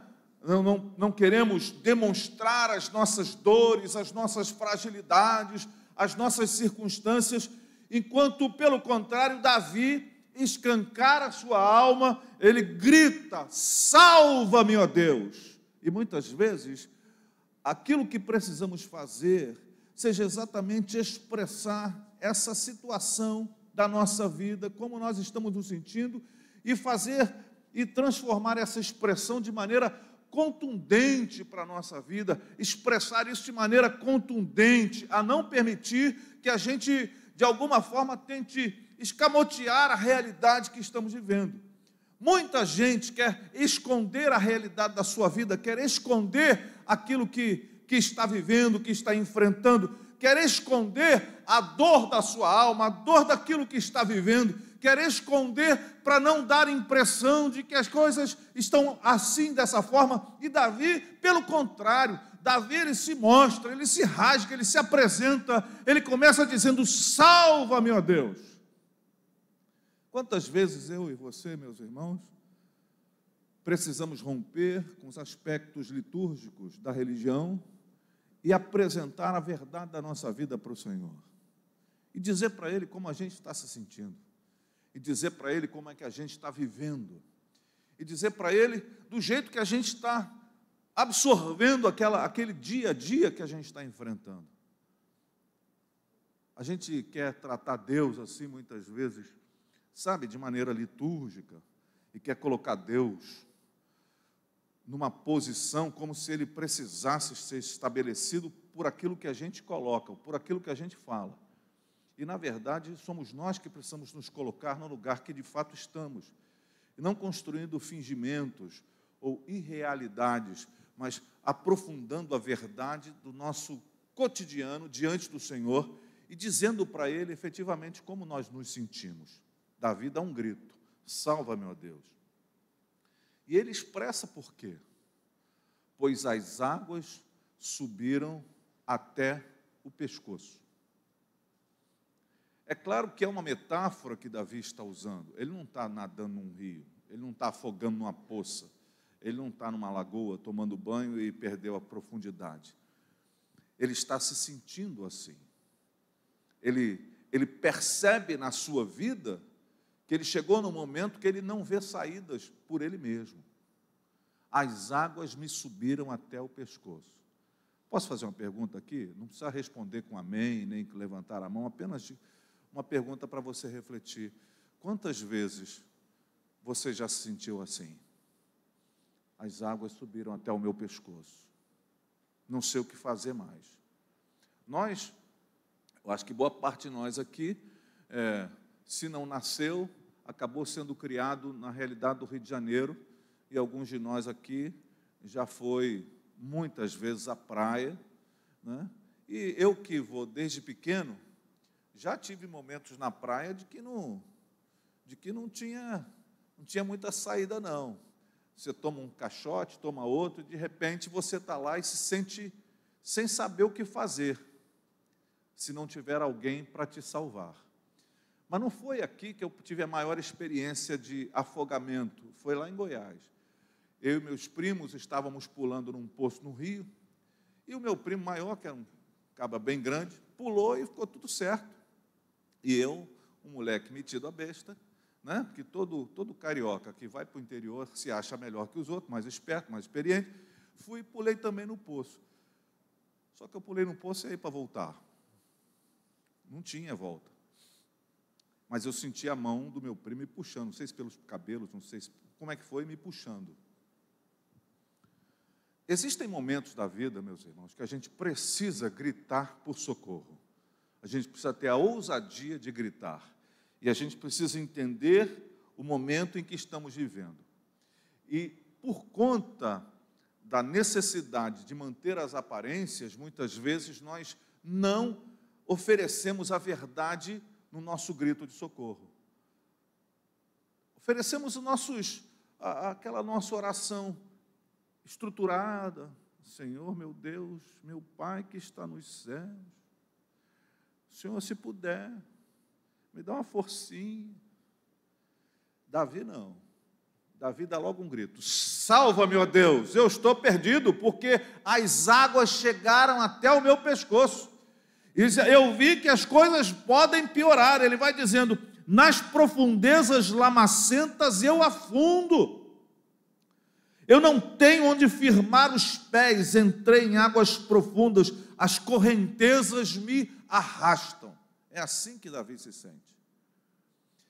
Não queremos demonstrar as nossas dores, as nossas fragilidades, as nossas circunstâncias, enquanto, pelo contrário, Davi escancara a sua alma, ele grita: salva-me, ó Deus! E muitas vezes, aquilo que precisamos fazer seja exatamente expressar essa situação da nossa vida, como nós estamos nos sentindo, e fazer e transformar essa expressão de maneira contundente para a nossa vida, expressar isso de maneira contundente, a não permitir que a gente, de alguma forma, tente escamotear a realidade que estamos vivendo. Muita gente quer esconder a realidade da sua vida, quer esconder aquilo que está vivendo, que está enfrentando, quer esconder a dor da sua alma, a dor daquilo que está vivendo, quer esconder para não dar impressão de que as coisas estão assim, dessa forma. E Davi, pelo contrário, Davi, ele se mostra, ele se rasga, ele se apresenta, ele começa dizendo: salva-me, ó Deus. Quantas vezes eu e você, meus irmãos, precisamos romper com os aspectos litúrgicos da religião e apresentar a verdade da nossa vida para o Senhor, e dizer para Ele como a gente está se sentindo, e dizer para Ele como é que a gente está vivendo, e dizer para Ele do jeito que a gente está absorvendo aquele dia a dia que a gente está enfrentando. A gente quer tratar Deus assim muitas vezes, sabe, de maneira litúrgica, e quer colocar Deus numa posição como se Ele precisasse ser estabelecido por aquilo que a gente coloca, por aquilo que a gente fala. E, na verdade, somos nós que precisamos nos colocar no lugar que de fato estamos, e não construindo fingimentos ou irrealidades, mas aprofundando a verdade do nosso cotidiano diante do Senhor e dizendo para Ele efetivamente como nós nos sentimos. Davi dá um grito: salva-me, ó Deus. E ele expressa por quê? Pois as águas subiram até o pescoço. É claro que é uma metáfora que Davi está usando. Ele não está nadando num rio, ele não está afogando numa poça, ele não está numa lagoa tomando banho e perdeu a profundidade. Ele está se sentindo assim. Ele percebe na sua vida que ele chegou no momento que ele não vê saídas por ele mesmo. As águas me subiram até o pescoço. Posso fazer uma pergunta aqui? Não precisa responder com amém, nem levantar a mão, apenas uma pergunta para você refletir. Quantas vezes você já se sentiu assim? As águas subiram até o meu pescoço. Não sei o que fazer mais. Eu acho que boa parte de nós aqui, se não nasceu, acabou sendo criado na realidade do Rio de Janeiro, e alguns de nós aqui já foi muitas vezes à praia, né? E eu que vou desde pequeno, já tive momentos na praia de que não tinha muita saída, não. Você toma um caixote, toma outro, e de repente você está lá e se sente sem saber o que fazer. se não tiver alguém para te salvar. Mas não foi aqui que eu tive a maior experiência de afogamento, foi lá em Goiás. Eu e meus primos estávamos pulando num poço no rio, e o meu primo maior, que era um caba bem grande, pulou e ficou tudo certo. E eu, um moleque metido a besta, né? Porque todo carioca que vai para o interior se acha melhor que os outros, mais esperto, mais experiente, fui e pulei também no poço. Só que eu pulei no poço e aí para voltar. Não tinha volta. Mas eu senti a mão do meu primo me puxando, não sei se pelos cabelos, não sei como é que foi, me puxando. Existem momentos da vida, meus irmãos, que a gente precisa gritar por socorro. A gente precisa ter a ousadia de gritar. E a gente precisa entender o momento em que estamos vivendo. E por conta da necessidade de manter as aparências, muitas vezes nós não oferecemos a verdade no nosso grito de socorro. Oferecemos aquela nossa oração estruturada. Senhor, meu Deus, meu Pai que está nos céus, Senhor, se puder, me dá uma forcinha. Davi não. Davi dá logo um grito: salva-me, ó Deus, eu estou perdido, porque as águas chegaram até o meu pescoço. Eu vi que as coisas podem piorar. Ele vai dizendo: nas profundezas lamacentas eu afundo. Eu não tenho onde firmar os pés, entrei em águas profundas, as correntezas me arrastam. É assim que Davi se sente.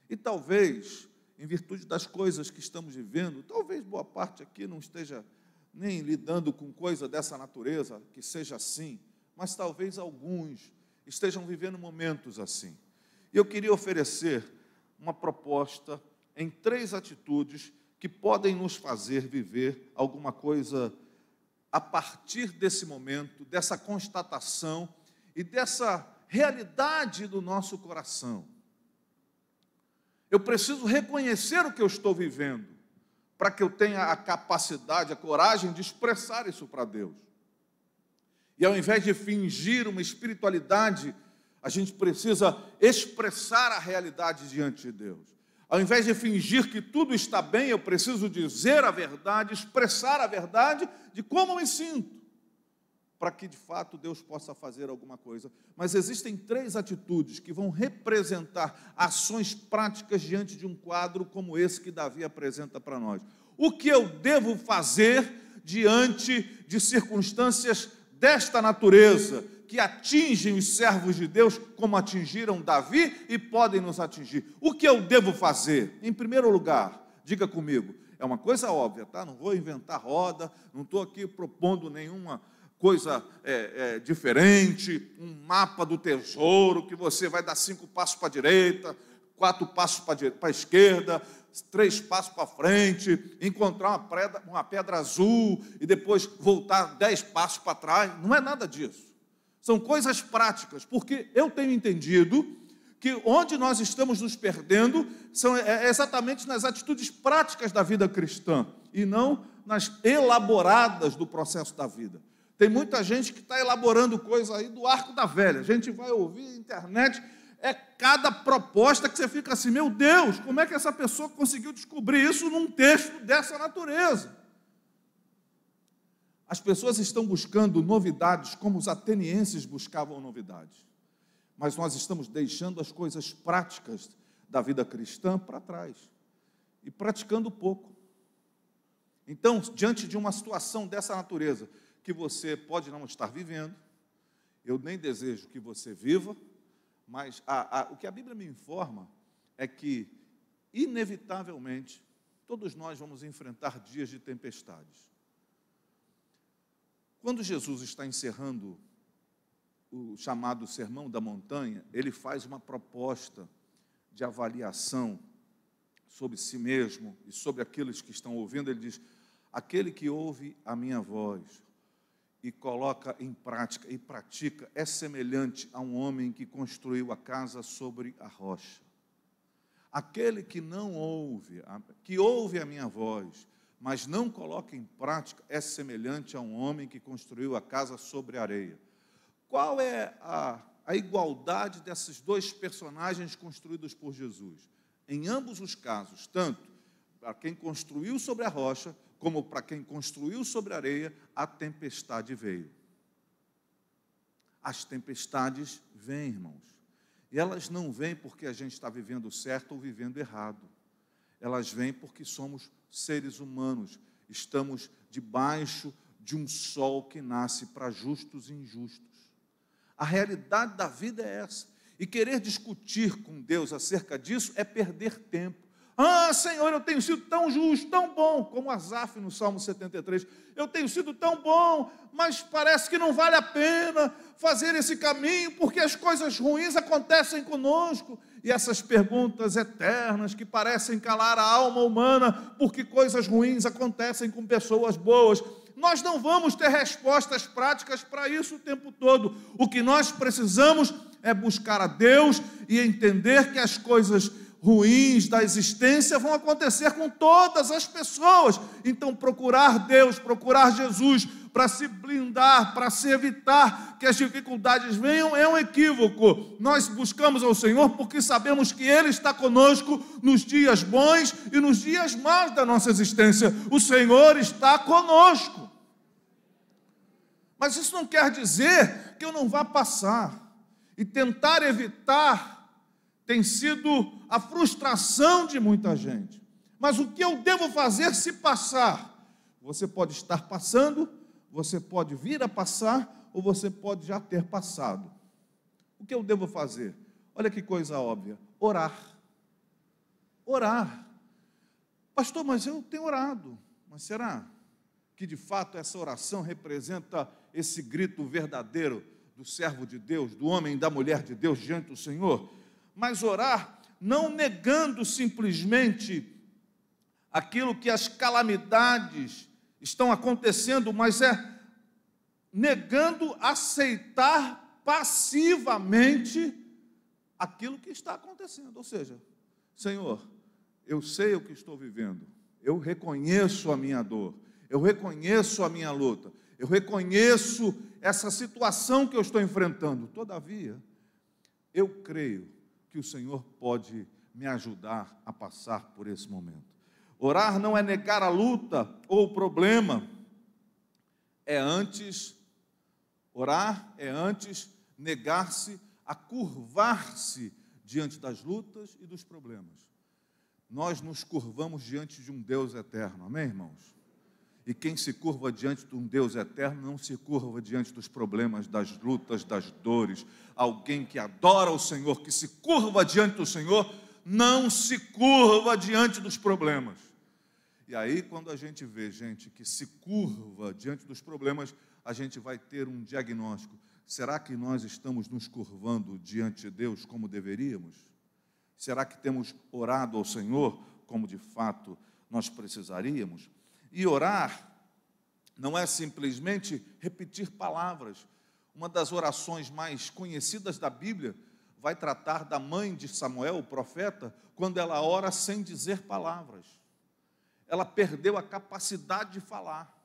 E talvez, em virtude das coisas que estamos vivendo, talvez boa parte aqui não esteja nem lidando com coisa dessa natureza, que seja assim, mas talvez alguns estejam vivendo momentos assim. E eu queria oferecer uma proposta em 3 atitudes que podem nos fazer viver alguma coisa a partir desse momento, dessa constatação e dessa realidade do nosso coração. Eu preciso reconhecer o que eu estou vivendo, para que eu tenha a capacidade, a coragem de expressar isso para Deus. E ao invés de fingir uma espiritualidade, a gente precisa expressar a realidade diante de Deus. Ao invés de fingir que tudo está bem, eu preciso dizer a verdade, expressar a verdade de como eu me sinto, para que de fato Deus possa fazer alguma coisa. Mas existem 3 atitudes que vão representar ações práticas diante de um quadro como esse que Davi apresenta para nós. O que eu devo fazer diante de circunstâncias desta natureza, que atingem os servos de Deus, como atingiram Davi e podem nos atingir? O que eu devo fazer? Em primeiro lugar, diga comigo, é uma coisa óbvia, tá? Não vou inventar roda, não estou aqui propondo nenhuma coisa diferente, um mapa do tesouro, que você vai dar 5 passos para a direita, 4 passos para a esquerda, 3 passos para frente, encontrar uma pedra azul e depois voltar 10 passos para trás. Não é nada disso. São coisas práticas, porque eu tenho entendido que onde nós estamos nos perdendo é exatamente nas atitudes práticas da vida cristã e não nas elaboradas do processo da vida. Tem muita gente que está elaborando coisa aí do arco da velha. A gente vai ouvir na internet, é cada proposta que você fica assim: meu Deus, como é que essa pessoa conseguiu descobrir isso num texto dessa natureza? As pessoas estão buscando novidades como os atenienses buscavam novidades. Mas nós estamos deixando as coisas práticas da vida cristã para trás e praticando pouco. Então, diante de uma situação dessa natureza, que você pode não estar vivendo, eu nem desejo que você viva, mas o que a Bíblia me informa é que, inevitavelmente, todos nós vamos enfrentar dias de tempestades. Quando Jesus está encerrando o chamado Sermão da Montanha, ele faz uma proposta de avaliação sobre si mesmo e sobre aqueles que estão ouvindo. Ele diz: aquele que ouve a minha voz e coloca em prática e pratica é semelhante a um homem que construiu a casa sobre a rocha. Aquele que não ouve, que ouve a minha voz, mas não coloca em prática, é semelhante a um homem que construiu a casa sobre a areia. Qual é a igualdade desses dois personagens construídos por Jesus. Em ambos os casos, tanto para quem construiu sobre a rocha, como para quem construiu sobre a areia, a tempestade veio. As tempestades vêm, irmãos. E elas não vêm porque a gente está vivendo certo ou vivendo errado. Elas vêm porque somos seres humanos. Estamos debaixo de um sol que nasce para justos e injustos. A realidade da vida é essa. E querer discutir com Deus acerca disso é perder tempo. Ah, Senhor, eu tenho sido tão justo, tão bom, como Asaf no Salmo 73. Eu tenho sido tão bom, mas parece que não vale a pena fazer esse caminho, porque as coisas ruins acontecem conosco. E essas perguntas eternas que parecem calar a alma humana, porque coisas ruins acontecem com pessoas boas. Nós não vamos ter respostas práticas para isso o tempo todo. O que nós precisamos é buscar a Deus e entender que as coisas ruins da existência vão acontecer com todas as pessoas. Então, procurar Deus, procurar Jesus, para se blindar, para se evitar que as dificuldades venham, é um equívoco. Nós buscamos ao Senhor porque sabemos que Ele está conosco nos dias bons e nos dias maus da nossa existência. O Senhor está conosco. Mas isso não quer dizer que eu não vá passar. E tentar evitar tem sido a frustração de muita gente. Mas o que eu devo fazer se passar? Você pode estar passando, você pode vir a passar, ou você pode já ter passado. O que eu devo fazer? Olha que coisa óbvia: orar. Orar. Pastor, mas eu tenho orado. Mas será que de fato essa oração representa esse grito verdadeiro do servo de Deus, do homem e da mulher de Deus diante do Senhor? Mas orar não negando simplesmente aquilo que as calamidades estão acontecendo, mas é negando aceitar passivamente aquilo que está acontecendo. Ou seja, Senhor, eu sei o que estou vivendo, eu reconheço a minha dor, eu reconheço a minha luta, eu reconheço essa situação que eu estou enfrentando. Todavia, eu creio que o Senhor pode me ajudar a passar por esse momento. Orar não é negar a luta ou o problema, orar é antes negar-se a curvar-se diante das lutas e dos problemas. Nós nos curvamos diante de um Deus eterno, amém, irmãos? E quem se curva diante de um Deus eterno não se curva diante dos problemas, das lutas, das dores. Alguém que adora o Senhor, que se curva diante do Senhor, não se curva diante dos problemas. E aí, quando a gente vê gente que se curva diante dos problemas, a gente vai ter um diagnóstico. Será que nós estamos nos curvando diante de Deus como deveríamos? Será que temos orado ao Senhor como de fato nós precisaríamos? E orar não é simplesmente repetir palavras. Uma das orações mais conhecidas da Bíblia vai tratar da mãe de Samuel, o profeta, quando ela ora sem dizer palavras. Ela perdeu a capacidade de falar.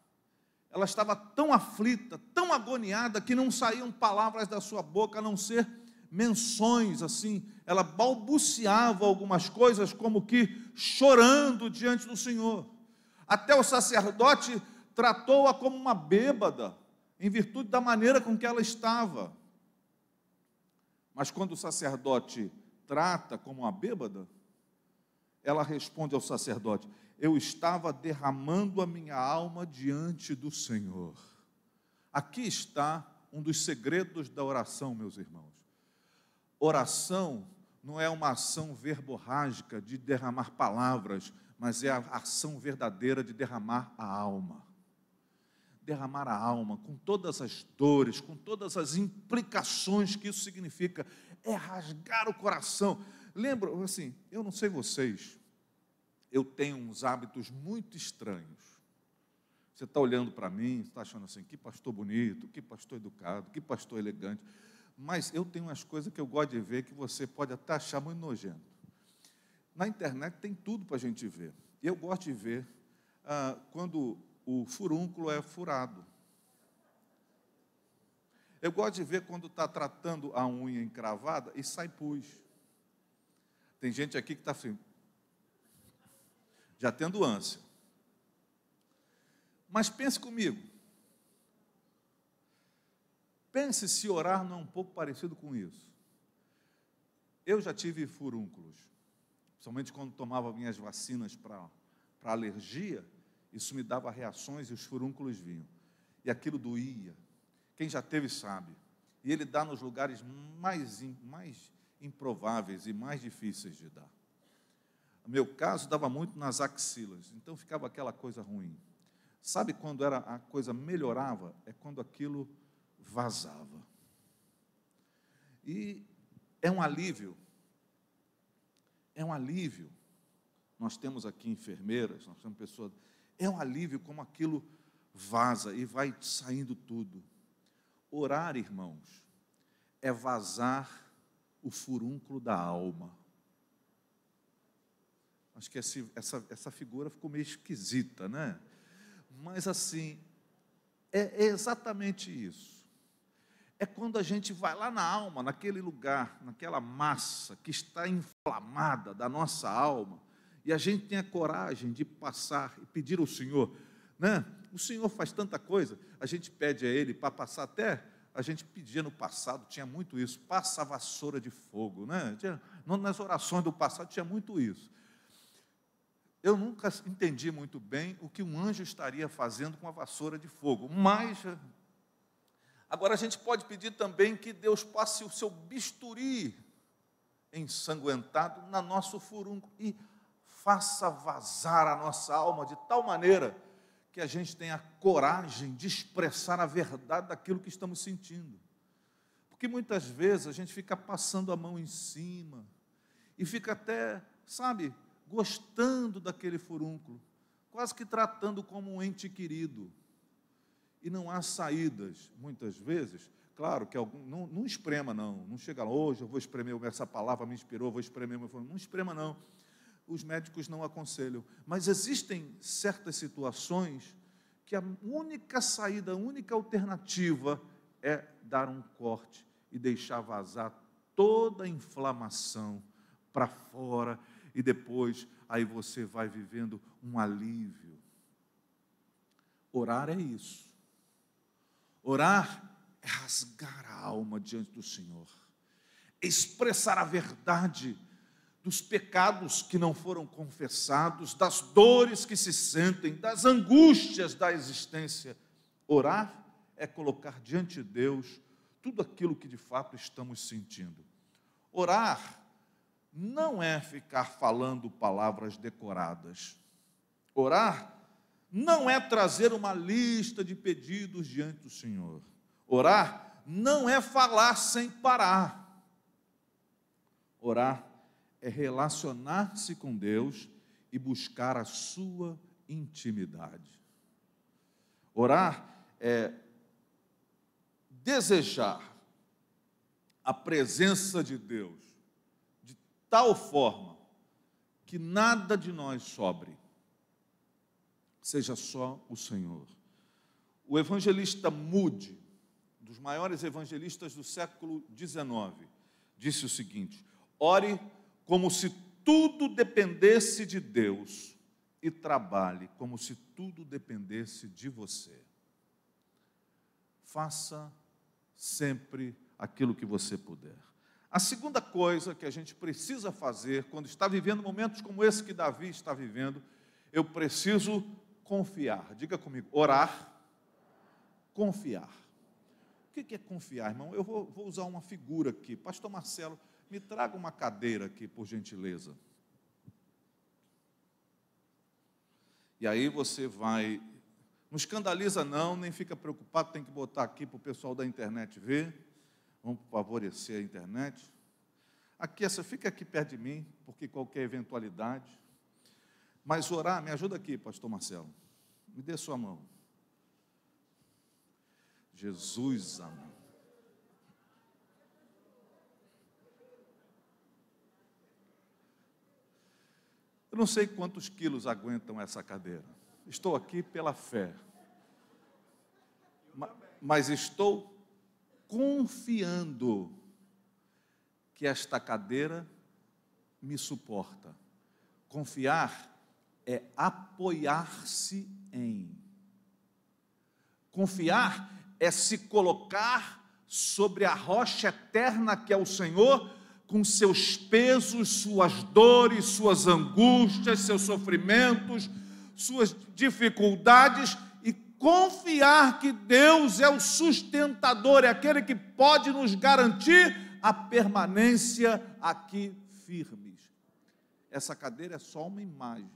Ela estava tão aflita, tão agoniada, que não saíam palavras da sua boca, a não ser menções, assim. Ela balbuciava algumas coisas, como que chorando diante do Senhor. Até o sacerdote tratou-a como uma bêbada, em virtude da maneira com que ela estava. Mas quando o sacerdote trata como uma bêbada, ela responde ao sacerdote: eu estava derramando a minha alma diante do Senhor. Aqui está um dos segredos da oração, meus irmãos. Oração não é uma ação verborrágica de derramar palavras, mas é a ação verdadeira de derramar a alma. Derramar a alma, com todas as dores, com todas as implicações que isso significa, é rasgar o coração. Lembro, assim, eu não sei vocês, eu tenho uns hábitos muito estranhos. Você está olhando para mim, está achando assim, que pastor bonito, que pastor educado, que pastor elegante, mas eu tenho umas coisas que eu gosto de ver que você pode até achar muito nojento. Na internet tem tudo para a gente ver. E eu gosto de ver quando o furúnculo é furado. Eu gosto de ver quando está tratando a unha encravada e sai pus. Tem gente aqui que está assim, já tendo ânsia. Mas pense comigo. Pense se orar não é um pouco parecido com isso. Eu já tive furúnculos, principalmente quando tomava minhas vacinas para alergia, isso me dava reações e os furúnculos vinham. E aquilo doía. Quem já teve sabe. E ele dá nos lugares mais improváveis e mais difíceis de dar. No meu caso, dava muito nas axilas, então ficava aquela coisa ruim. Sabe quando a coisa melhorava? É quando aquilo vazava. E é um alívio. É um alívio. Nós temos aqui enfermeiras, nós temos pessoas. É um alívio como aquilo vaza e vai saindo tudo. Orar, irmãos, é vazar o furúnculo da alma. Acho que essa figura ficou meio esquisita, né? Mas assim, é exatamente isso. É quando a gente vai lá na alma, naquele lugar, naquela massa que está inflamada da nossa alma, e a gente tem a coragem de passar e pedir ao Senhor, né? O Senhor faz tanta coisa, a gente pede a Ele para passar até, a gente pedia no passado, tinha muito isso, passa a vassoura de fogo, né? Nas orações do passado tinha muito isso. Eu nunca entendi muito bem o que um anjo estaria fazendo com a vassoura de fogo, mas agora a gente pode pedir também que Deus passe o seu bisturi ensanguentado na nosso furúnculo e faça vazar a nossa alma de tal maneira que a gente tenha coragem de expressar a verdade daquilo que estamos sentindo. Porque muitas vezes a gente fica passando a mão em cima e fica até, sabe, gostando daquele furúnculo, quase que tratando como um ente querido. E não há saídas, muitas vezes. Claro que não esprema, não chega lá, hoje eu vou espremer, essa palavra me inspirou, vou espremer o meu furúnculo. Não esprema, não. Os médicos não aconselham. Mas existem certas situações que a única saída, a única alternativa é dar um corte e deixar vazar toda a inflamação para fora e depois aí você vai vivendo um alívio. Orar é isso. Orar é rasgar a alma diante do Senhor, expressar a verdade dos pecados que não foram confessados, das dores que se sentem, das angústias da existência. Orar é colocar diante de Deus tudo aquilo que de fato estamos sentindo. Orar não é ficar falando palavras decoradas. Orar não é trazer uma lista de pedidos diante do Senhor. Orar não é falar sem parar. Orar é relacionar-se com Deus e buscar a sua intimidade. Orar é desejar a presença de Deus de tal forma que nada de nós sobre, seja só o Senhor. O evangelista Moody, dos maiores evangelistas do século XIX, disse o seguinte: ore como se tudo dependesse de Deus e trabalhe como se tudo dependesse de você. Faça sempre aquilo que você puder. A segunda coisa que a gente precisa fazer quando está vivendo momentos como esse que Davi está vivendo, eu preciso confiar. Diga comigo, orar, confiar. O que é confiar, irmão? Eu vou usar uma figura aqui. Pastor Marcelo, me traga uma cadeira aqui, por gentileza. E aí você vai... Não escandaliza não, nem fica preocupado, tem que botar aqui para o pessoal da internet ver. Vamos favorecer a internet. Aqui, fica aqui perto de mim, porque qualquer eventualidade. Mas orar, me ajuda aqui, pastor Marcelo. Me dê sua mão. Jesus, amém. Eu não sei quantos quilos aguentam essa cadeira. Estou aqui pela fé. Mas estou confiando que esta cadeira me suporta. Confiar é apoiar-se em. Confiar é se colocar sobre a rocha eterna que é o Senhor, com seus pesos, suas dores, suas angústias, seus sofrimentos, suas dificuldades, e confiar que Deus é o sustentador, é aquele que pode nos garantir a permanência aqui firmes. Essa cadeira é só uma imagem,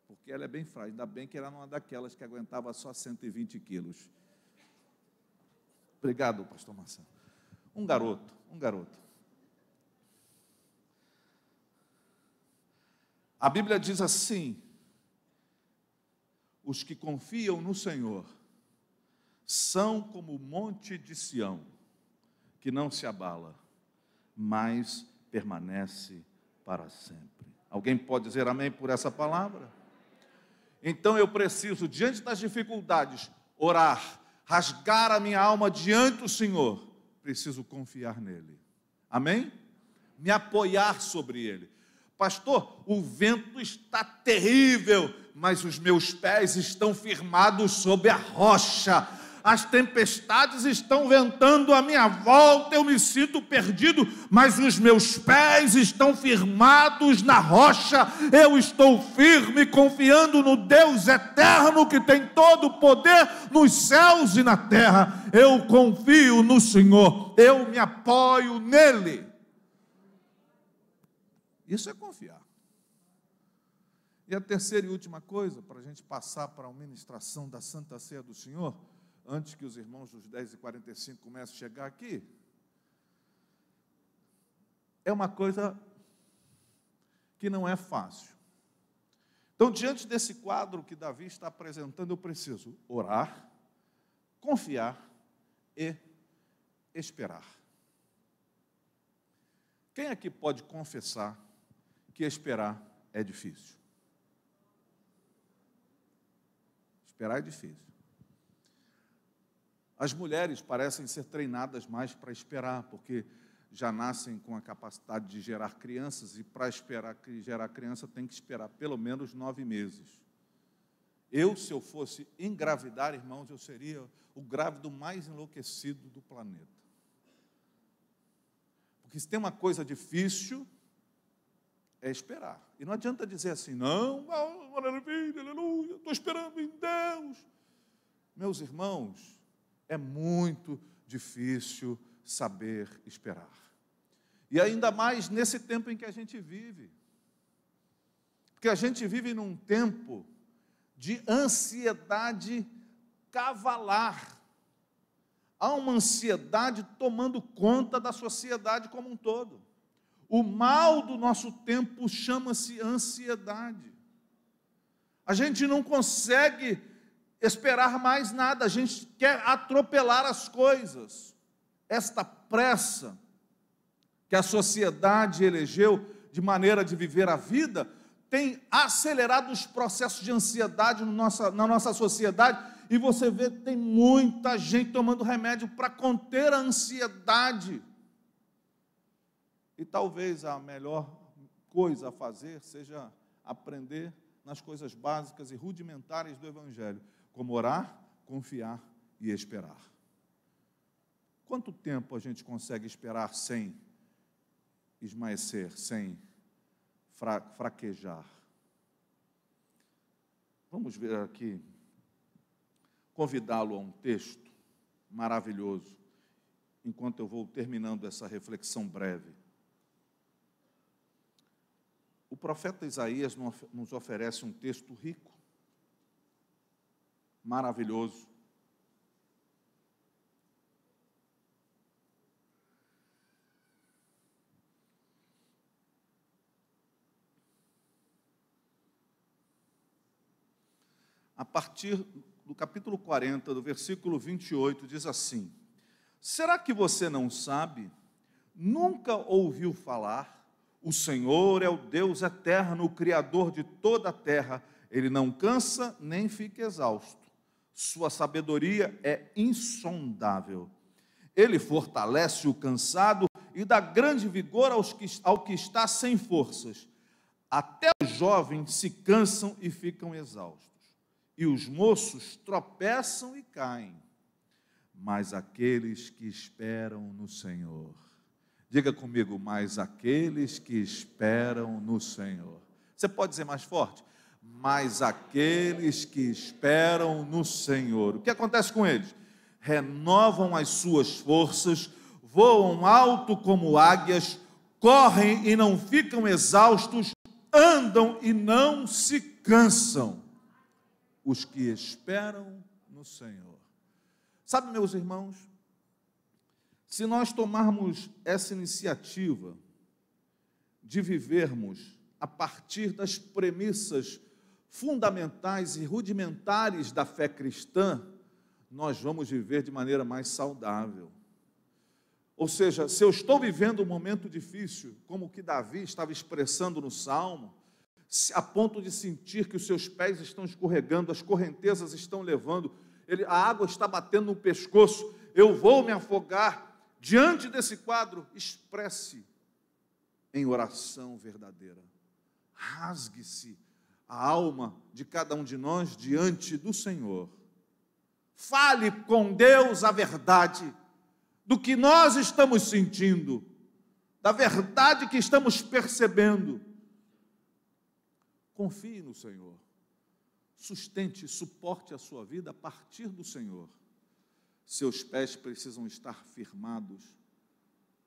porque ela é bem frágil, ainda bem que ela não é daquelas que aguentava só 120 quilos. Obrigado, pastor Marcelo. Um garoto. A Bíblia diz assim: os que confiam no Senhor são como o monte de Sião, que não se abala, mas permanece para sempre. Alguém pode dizer amém por essa palavra? Então eu preciso, diante das dificuldades, orar, rasgar a minha alma diante do Senhor. Preciso confiar nele. Amém? Me apoiar sobre ele. Pastor, o vento está terrível, mas os meus pés estão firmados sobre a rocha. As tempestades estão ventando à minha volta, eu me sinto perdido, mas os meus pés estão firmados na rocha. Eu estou firme, confiando no Deus eterno que tem todo o poder nos céus e na terra. Eu confio no Senhor, eu me apoio nele. Isso é confiar. E a terceira e última coisa, para a gente passar para a ministração da Santa Ceia do Senhor, antes que os irmãos dos 10h45 comecem a chegar aqui, é uma coisa que não é fácil. Então, diante desse quadro que Davi está apresentando, eu preciso orar, confiar e esperar. Quem aqui pode confessar que esperar é difícil? Esperar é difícil. As mulheres parecem ser treinadas mais para esperar, porque já nascem com a capacidade de gerar crianças, e para gerar criança tem que esperar pelo menos 9 meses. Se eu fosse engravidar, irmãos, eu seria o grávido mais enlouquecido do planeta. Porque se tem uma coisa difícil, é esperar. E não adianta dizer assim, não, aleluia, estou esperando em Deus. Meus irmãos, é muito difícil saber esperar. E ainda mais nesse tempo em que a gente vive. Porque a gente vive num tempo de ansiedade cavalar. Há uma ansiedade tomando conta da sociedade como um todo. O mal do nosso tempo chama-se ansiedade. A gente não consegue esperar mais nada, a gente quer atropelar as coisas. Esta pressa que a sociedade elegeu de maneira de viver a vida tem acelerado os processos de ansiedade na nossa sociedade, e você vê que tem muita gente tomando remédio para conter a ansiedade. E talvez a melhor coisa a fazer seja aprender nas coisas básicas e rudimentares do Evangelho, como orar, confiar e esperar. Quanto tempo a gente consegue esperar sem esmaecer, sem fraquejar? Vamos ver aqui, convidá-lo a um texto maravilhoso, enquanto eu vou terminando essa reflexão breve. O profeta Isaías nos oferece um texto rico, maravilhoso. A partir do capítulo 40, do versículo 28, diz assim: será que você não sabe? Nunca ouviu falar? O Senhor é o Deus eterno, o Criador de toda a terra. Ele não cansa nem fica exausto. Sua sabedoria é insondável. Ele fortalece o cansado e dá grande vigor ao que está sem forças. Até os jovens se cansam e ficam exaustos, e os moços tropeçam e caem. Mas aqueles que esperam no Senhor, diga comigo, mas aqueles que esperam no Senhor. Você pode dizer mais forte? Mas aqueles que esperam no Senhor. O que acontece com eles? Renovam as suas forças, voam alto como águias, correm e não ficam exaustos, andam e não se cansam. Os que esperam no Senhor. Sabe, meus irmãos, se nós tomarmos essa iniciativa de vivermos a partir das premissas fundamentais e rudimentares da fé cristã, nós vamos viver de maneira mais saudável. Ou seja, se eu estou vivendo um momento difícil, como o que Davi estava expressando no Salmo, a ponto de sentir que os seus pés estão escorregando, as correntezas estão levando, a água está batendo no pescoço, eu vou me afogar. Diante desse quadro, expresse em oração verdadeira. Rasgue-se a alma de cada um de nós diante do Senhor. Fale com Deus a verdade do que nós estamos sentindo, da verdade que estamos percebendo. Confie no Senhor. Sustente, suporte a sua vida a partir do Senhor. Seus pés precisam estar firmados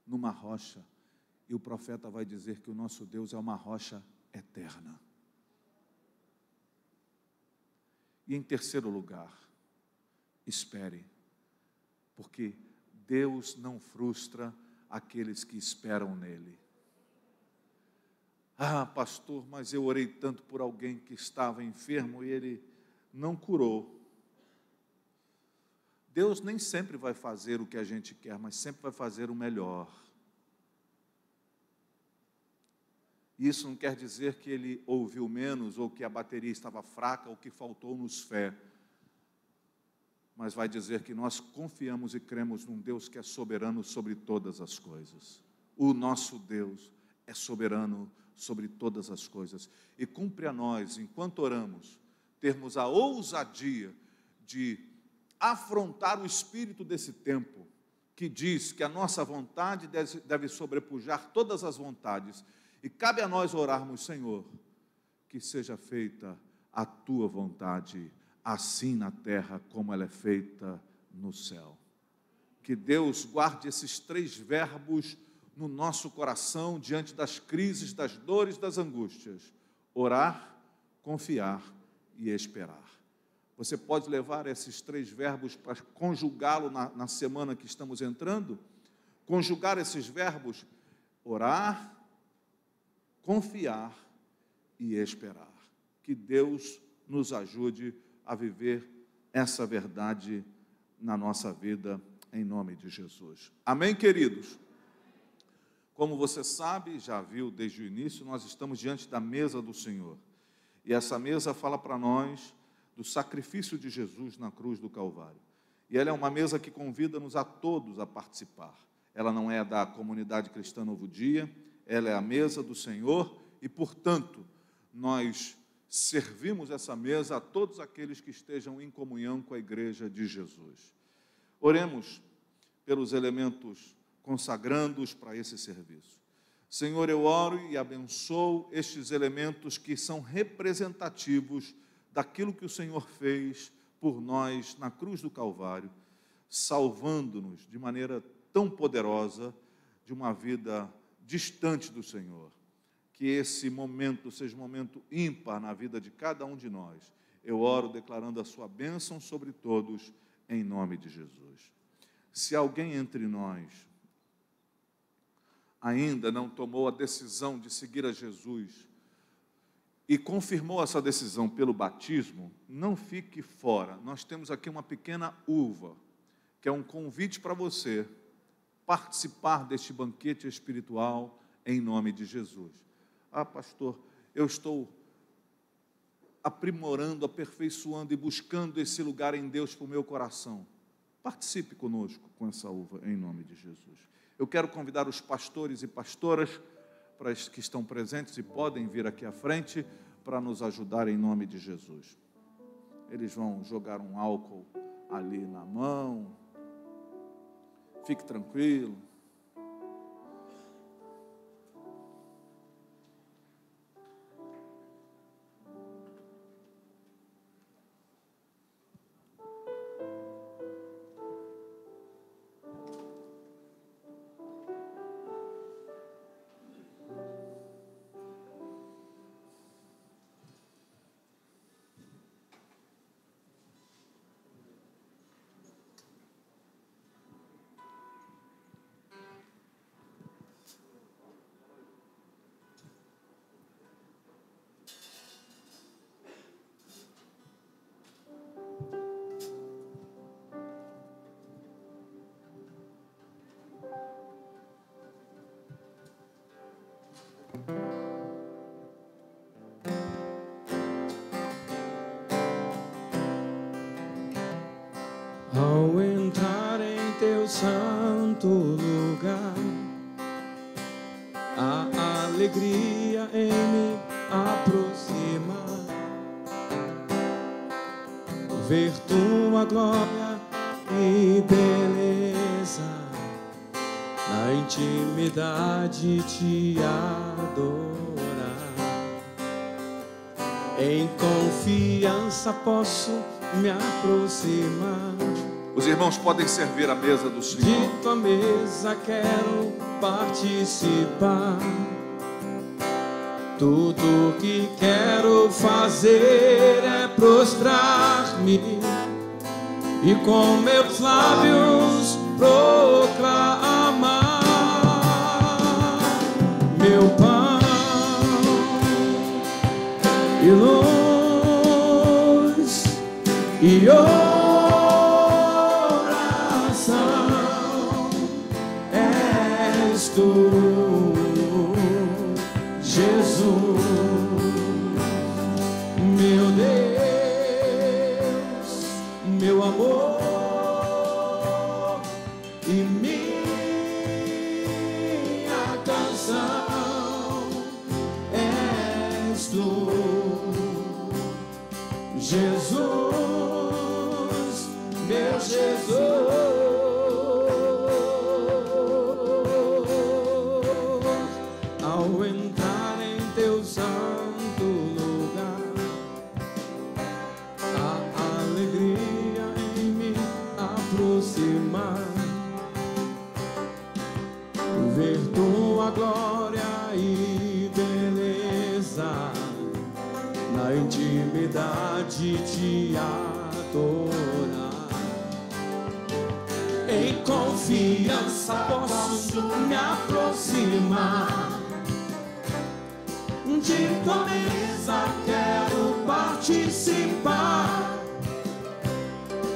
numa rocha. E o profeta vai dizer que o nosso Deus é uma rocha eterna. E em terceiro lugar, espere, porque Deus não frustra aqueles que esperam nele. Ah, pastor, mas eu orei tanto por alguém que estava enfermo e ele não curou. Deus nem sempre vai fazer o que a gente quer, mas sempre vai fazer o melhor. Isso não quer dizer que ele ouviu menos, ou que a bateria estava fraca, ou que faltou-nos fé. Mas vai dizer que nós confiamos e cremos num Deus que é soberano sobre todas as coisas. O nosso Deus é soberano sobre todas as coisas. E cumpre a nós, enquanto oramos, termos a ousadia de afrontar o espírito desse tempo, que diz que a nossa vontade deve sobrepujar todas as vontades. E cabe a nós orarmos, Senhor, que seja feita a tua vontade, assim na terra como ela é feita no céu. Que Deus guarde esses 3 verbos no nosso coração diante das crises, das dores, das angústias: orar, confiar e esperar. Você pode levar esses 3 verbos para conjugá-lo na semana que estamos entrando? Conjugar esses verbos: orar, confiar e esperar. Que Deus nos ajude a viver essa verdade na nossa vida, em nome de Jesus. Amém, queridos? Como você sabe, já viu desde o início, nós estamos diante da mesa do Senhor. E essa mesa fala para nós do sacrifício de Jesus na cruz do Calvário. E ela é uma mesa que convida-nos a todos a participar. Ela não é da comunidade cristã Novo Dia, ela é a mesa do Senhor e, portanto, nós servimos essa mesa a todos aqueles que estejam em comunhão com a igreja de Jesus. Oremos pelos elementos consagrando-os para esse serviço. Senhor, eu oro e abençoo estes elementos que são representativos daquilo que o Senhor fez por nós na cruz do Calvário, salvando-nos de maneira tão poderosa de uma vida distante do Senhor. Que esse momento seja um momento ímpar na vida de cada um de nós. Eu oro declarando a sua bênção sobre todos, em nome de Jesus. Se alguém entre nós ainda não tomou a decisão de seguir a Jesus e confirmou essa decisão pelo batismo, não fique fora. Nós temos aqui uma pequena uva, que é um convite para você participar deste banquete espiritual em nome de Jesus. Ah, pastor, eu estou aprimorando, aperfeiçoando e buscando esse lugar em Deus para o meu coração. Participe conosco com essa uva, em nome de Jesus. Eu quero convidar os pastores e pastoras que estão presentes e podem vir aqui à frente para nos ajudar em nome de Jesus. Eles vão jogar um álcool ali na mão. Fique tranquilo. Ao entrar em teu santo lugar, a alegria em me aproximar, ver tua glória e beleza, na intimidade te adorar. Em confiança posso me aproximar. Os irmãos podem servir a mesa do Senhor. De tua mesa quero participar. Tudo que quero fazer é prostrar-me e com meus lábios proclamar meu pão e luz e Tu, Jesus, meu Deus, meu amor e minha canção, és Tu, Jesus, meu Jesus. Ao entrar em teu santo lugar, a alegria em me aproximar, ver tua glória e beleza, na intimidade te adorar. Em confiança posso me aproximar. De tua mesa quero participar.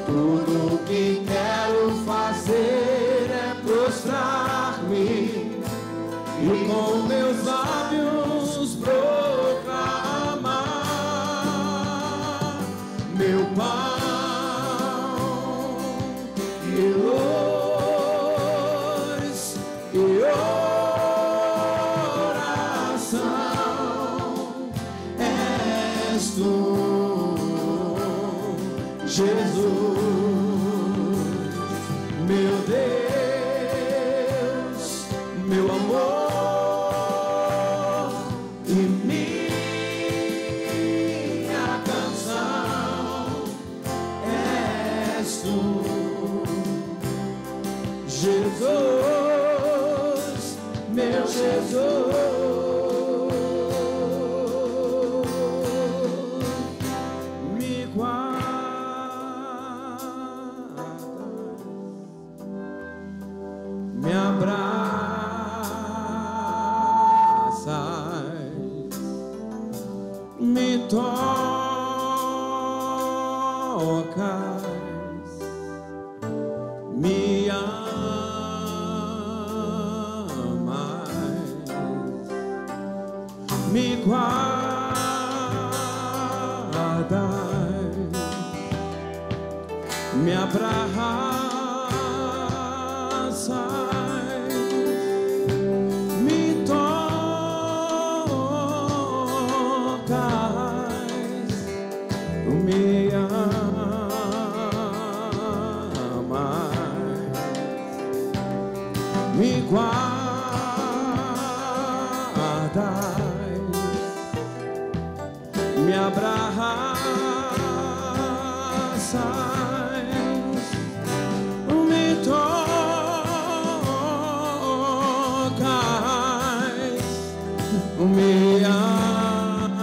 Tudo que quero fazer é prostrar-me e com meus lábios proclamar meu pão e luz e Jesus, meu Deus, meu amor e minha canção, és Tu, Jesus, meu Jesus. Me abraças, me tocas, me amas, me guardas, me abraças. me abraças, me tocas, me amas,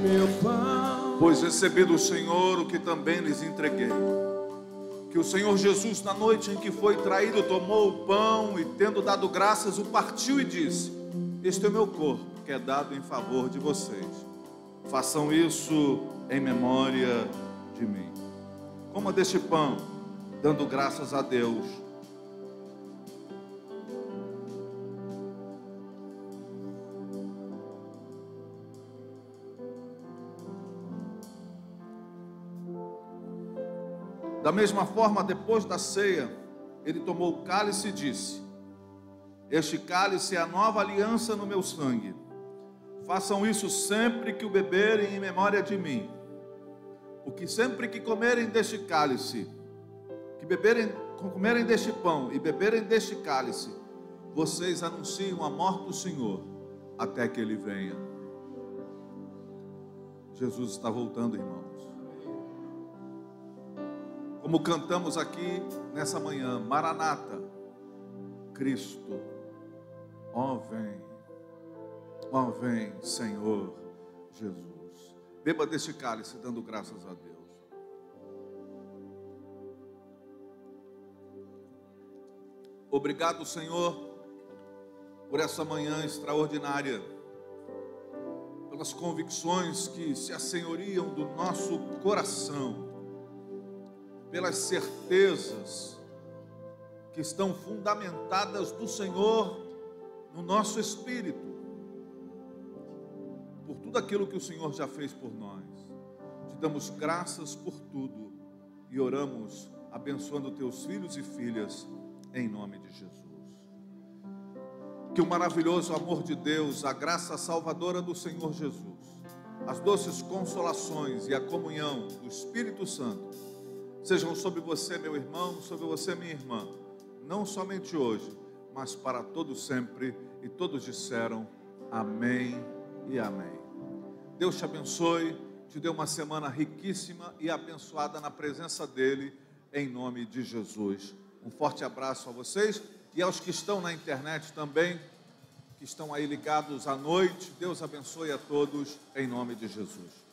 meu Pai. Pois recebi do Senhor o que também lhes entreguei, que o Senhor Jesus, na noite em que foi traído, tomou o pão e, tendo dado graças, o partiu e disse: este é o meu corpo, que é dado em favor de vocês. Façam isso em memória de mim. Coma deste pão, dando graças a Deus. Da mesma forma, depois da ceia, ele tomou o cálice e disse: este cálice é a nova aliança no meu sangue. Façam isso sempre que o beberem em memória de mim. Porque sempre que comerem deste cálice, comerem deste pão e beberem deste cálice, vocês anunciam a morte do Senhor até que Ele venha. Jesus está voltando, irmãos. Como cantamos aqui nessa manhã, Maranata, Cristo, ó vem, Senhor Jesus. Beba deste cálice, dando graças a Deus. Obrigado, Senhor, por essa manhã extraordinária, pelas convicções que se assenhoriam do nosso coração, pelas certezas que estão fundamentadas do Senhor no nosso espírito, por tudo aquilo que o Senhor já fez por nós. Te damos graças por tudo e oramos abençoando teus filhos e filhas em nome de Jesus. Que o maravilhoso amor de Deus, a graça salvadora do Senhor Jesus, as doces consolações e a comunhão do Espírito Santo sejam sobre você, meu irmão, sobre você, minha irmã, não somente hoje, mas para todos sempre. E todos disseram amém e amém. Deus te abençoe, te dê uma semana riquíssima e abençoada na presença dEle, em nome de Jesus. Um forte abraço a vocês e aos que estão na internet também, que estão aí ligados à noite. Deus abençoe a todos, em nome de Jesus.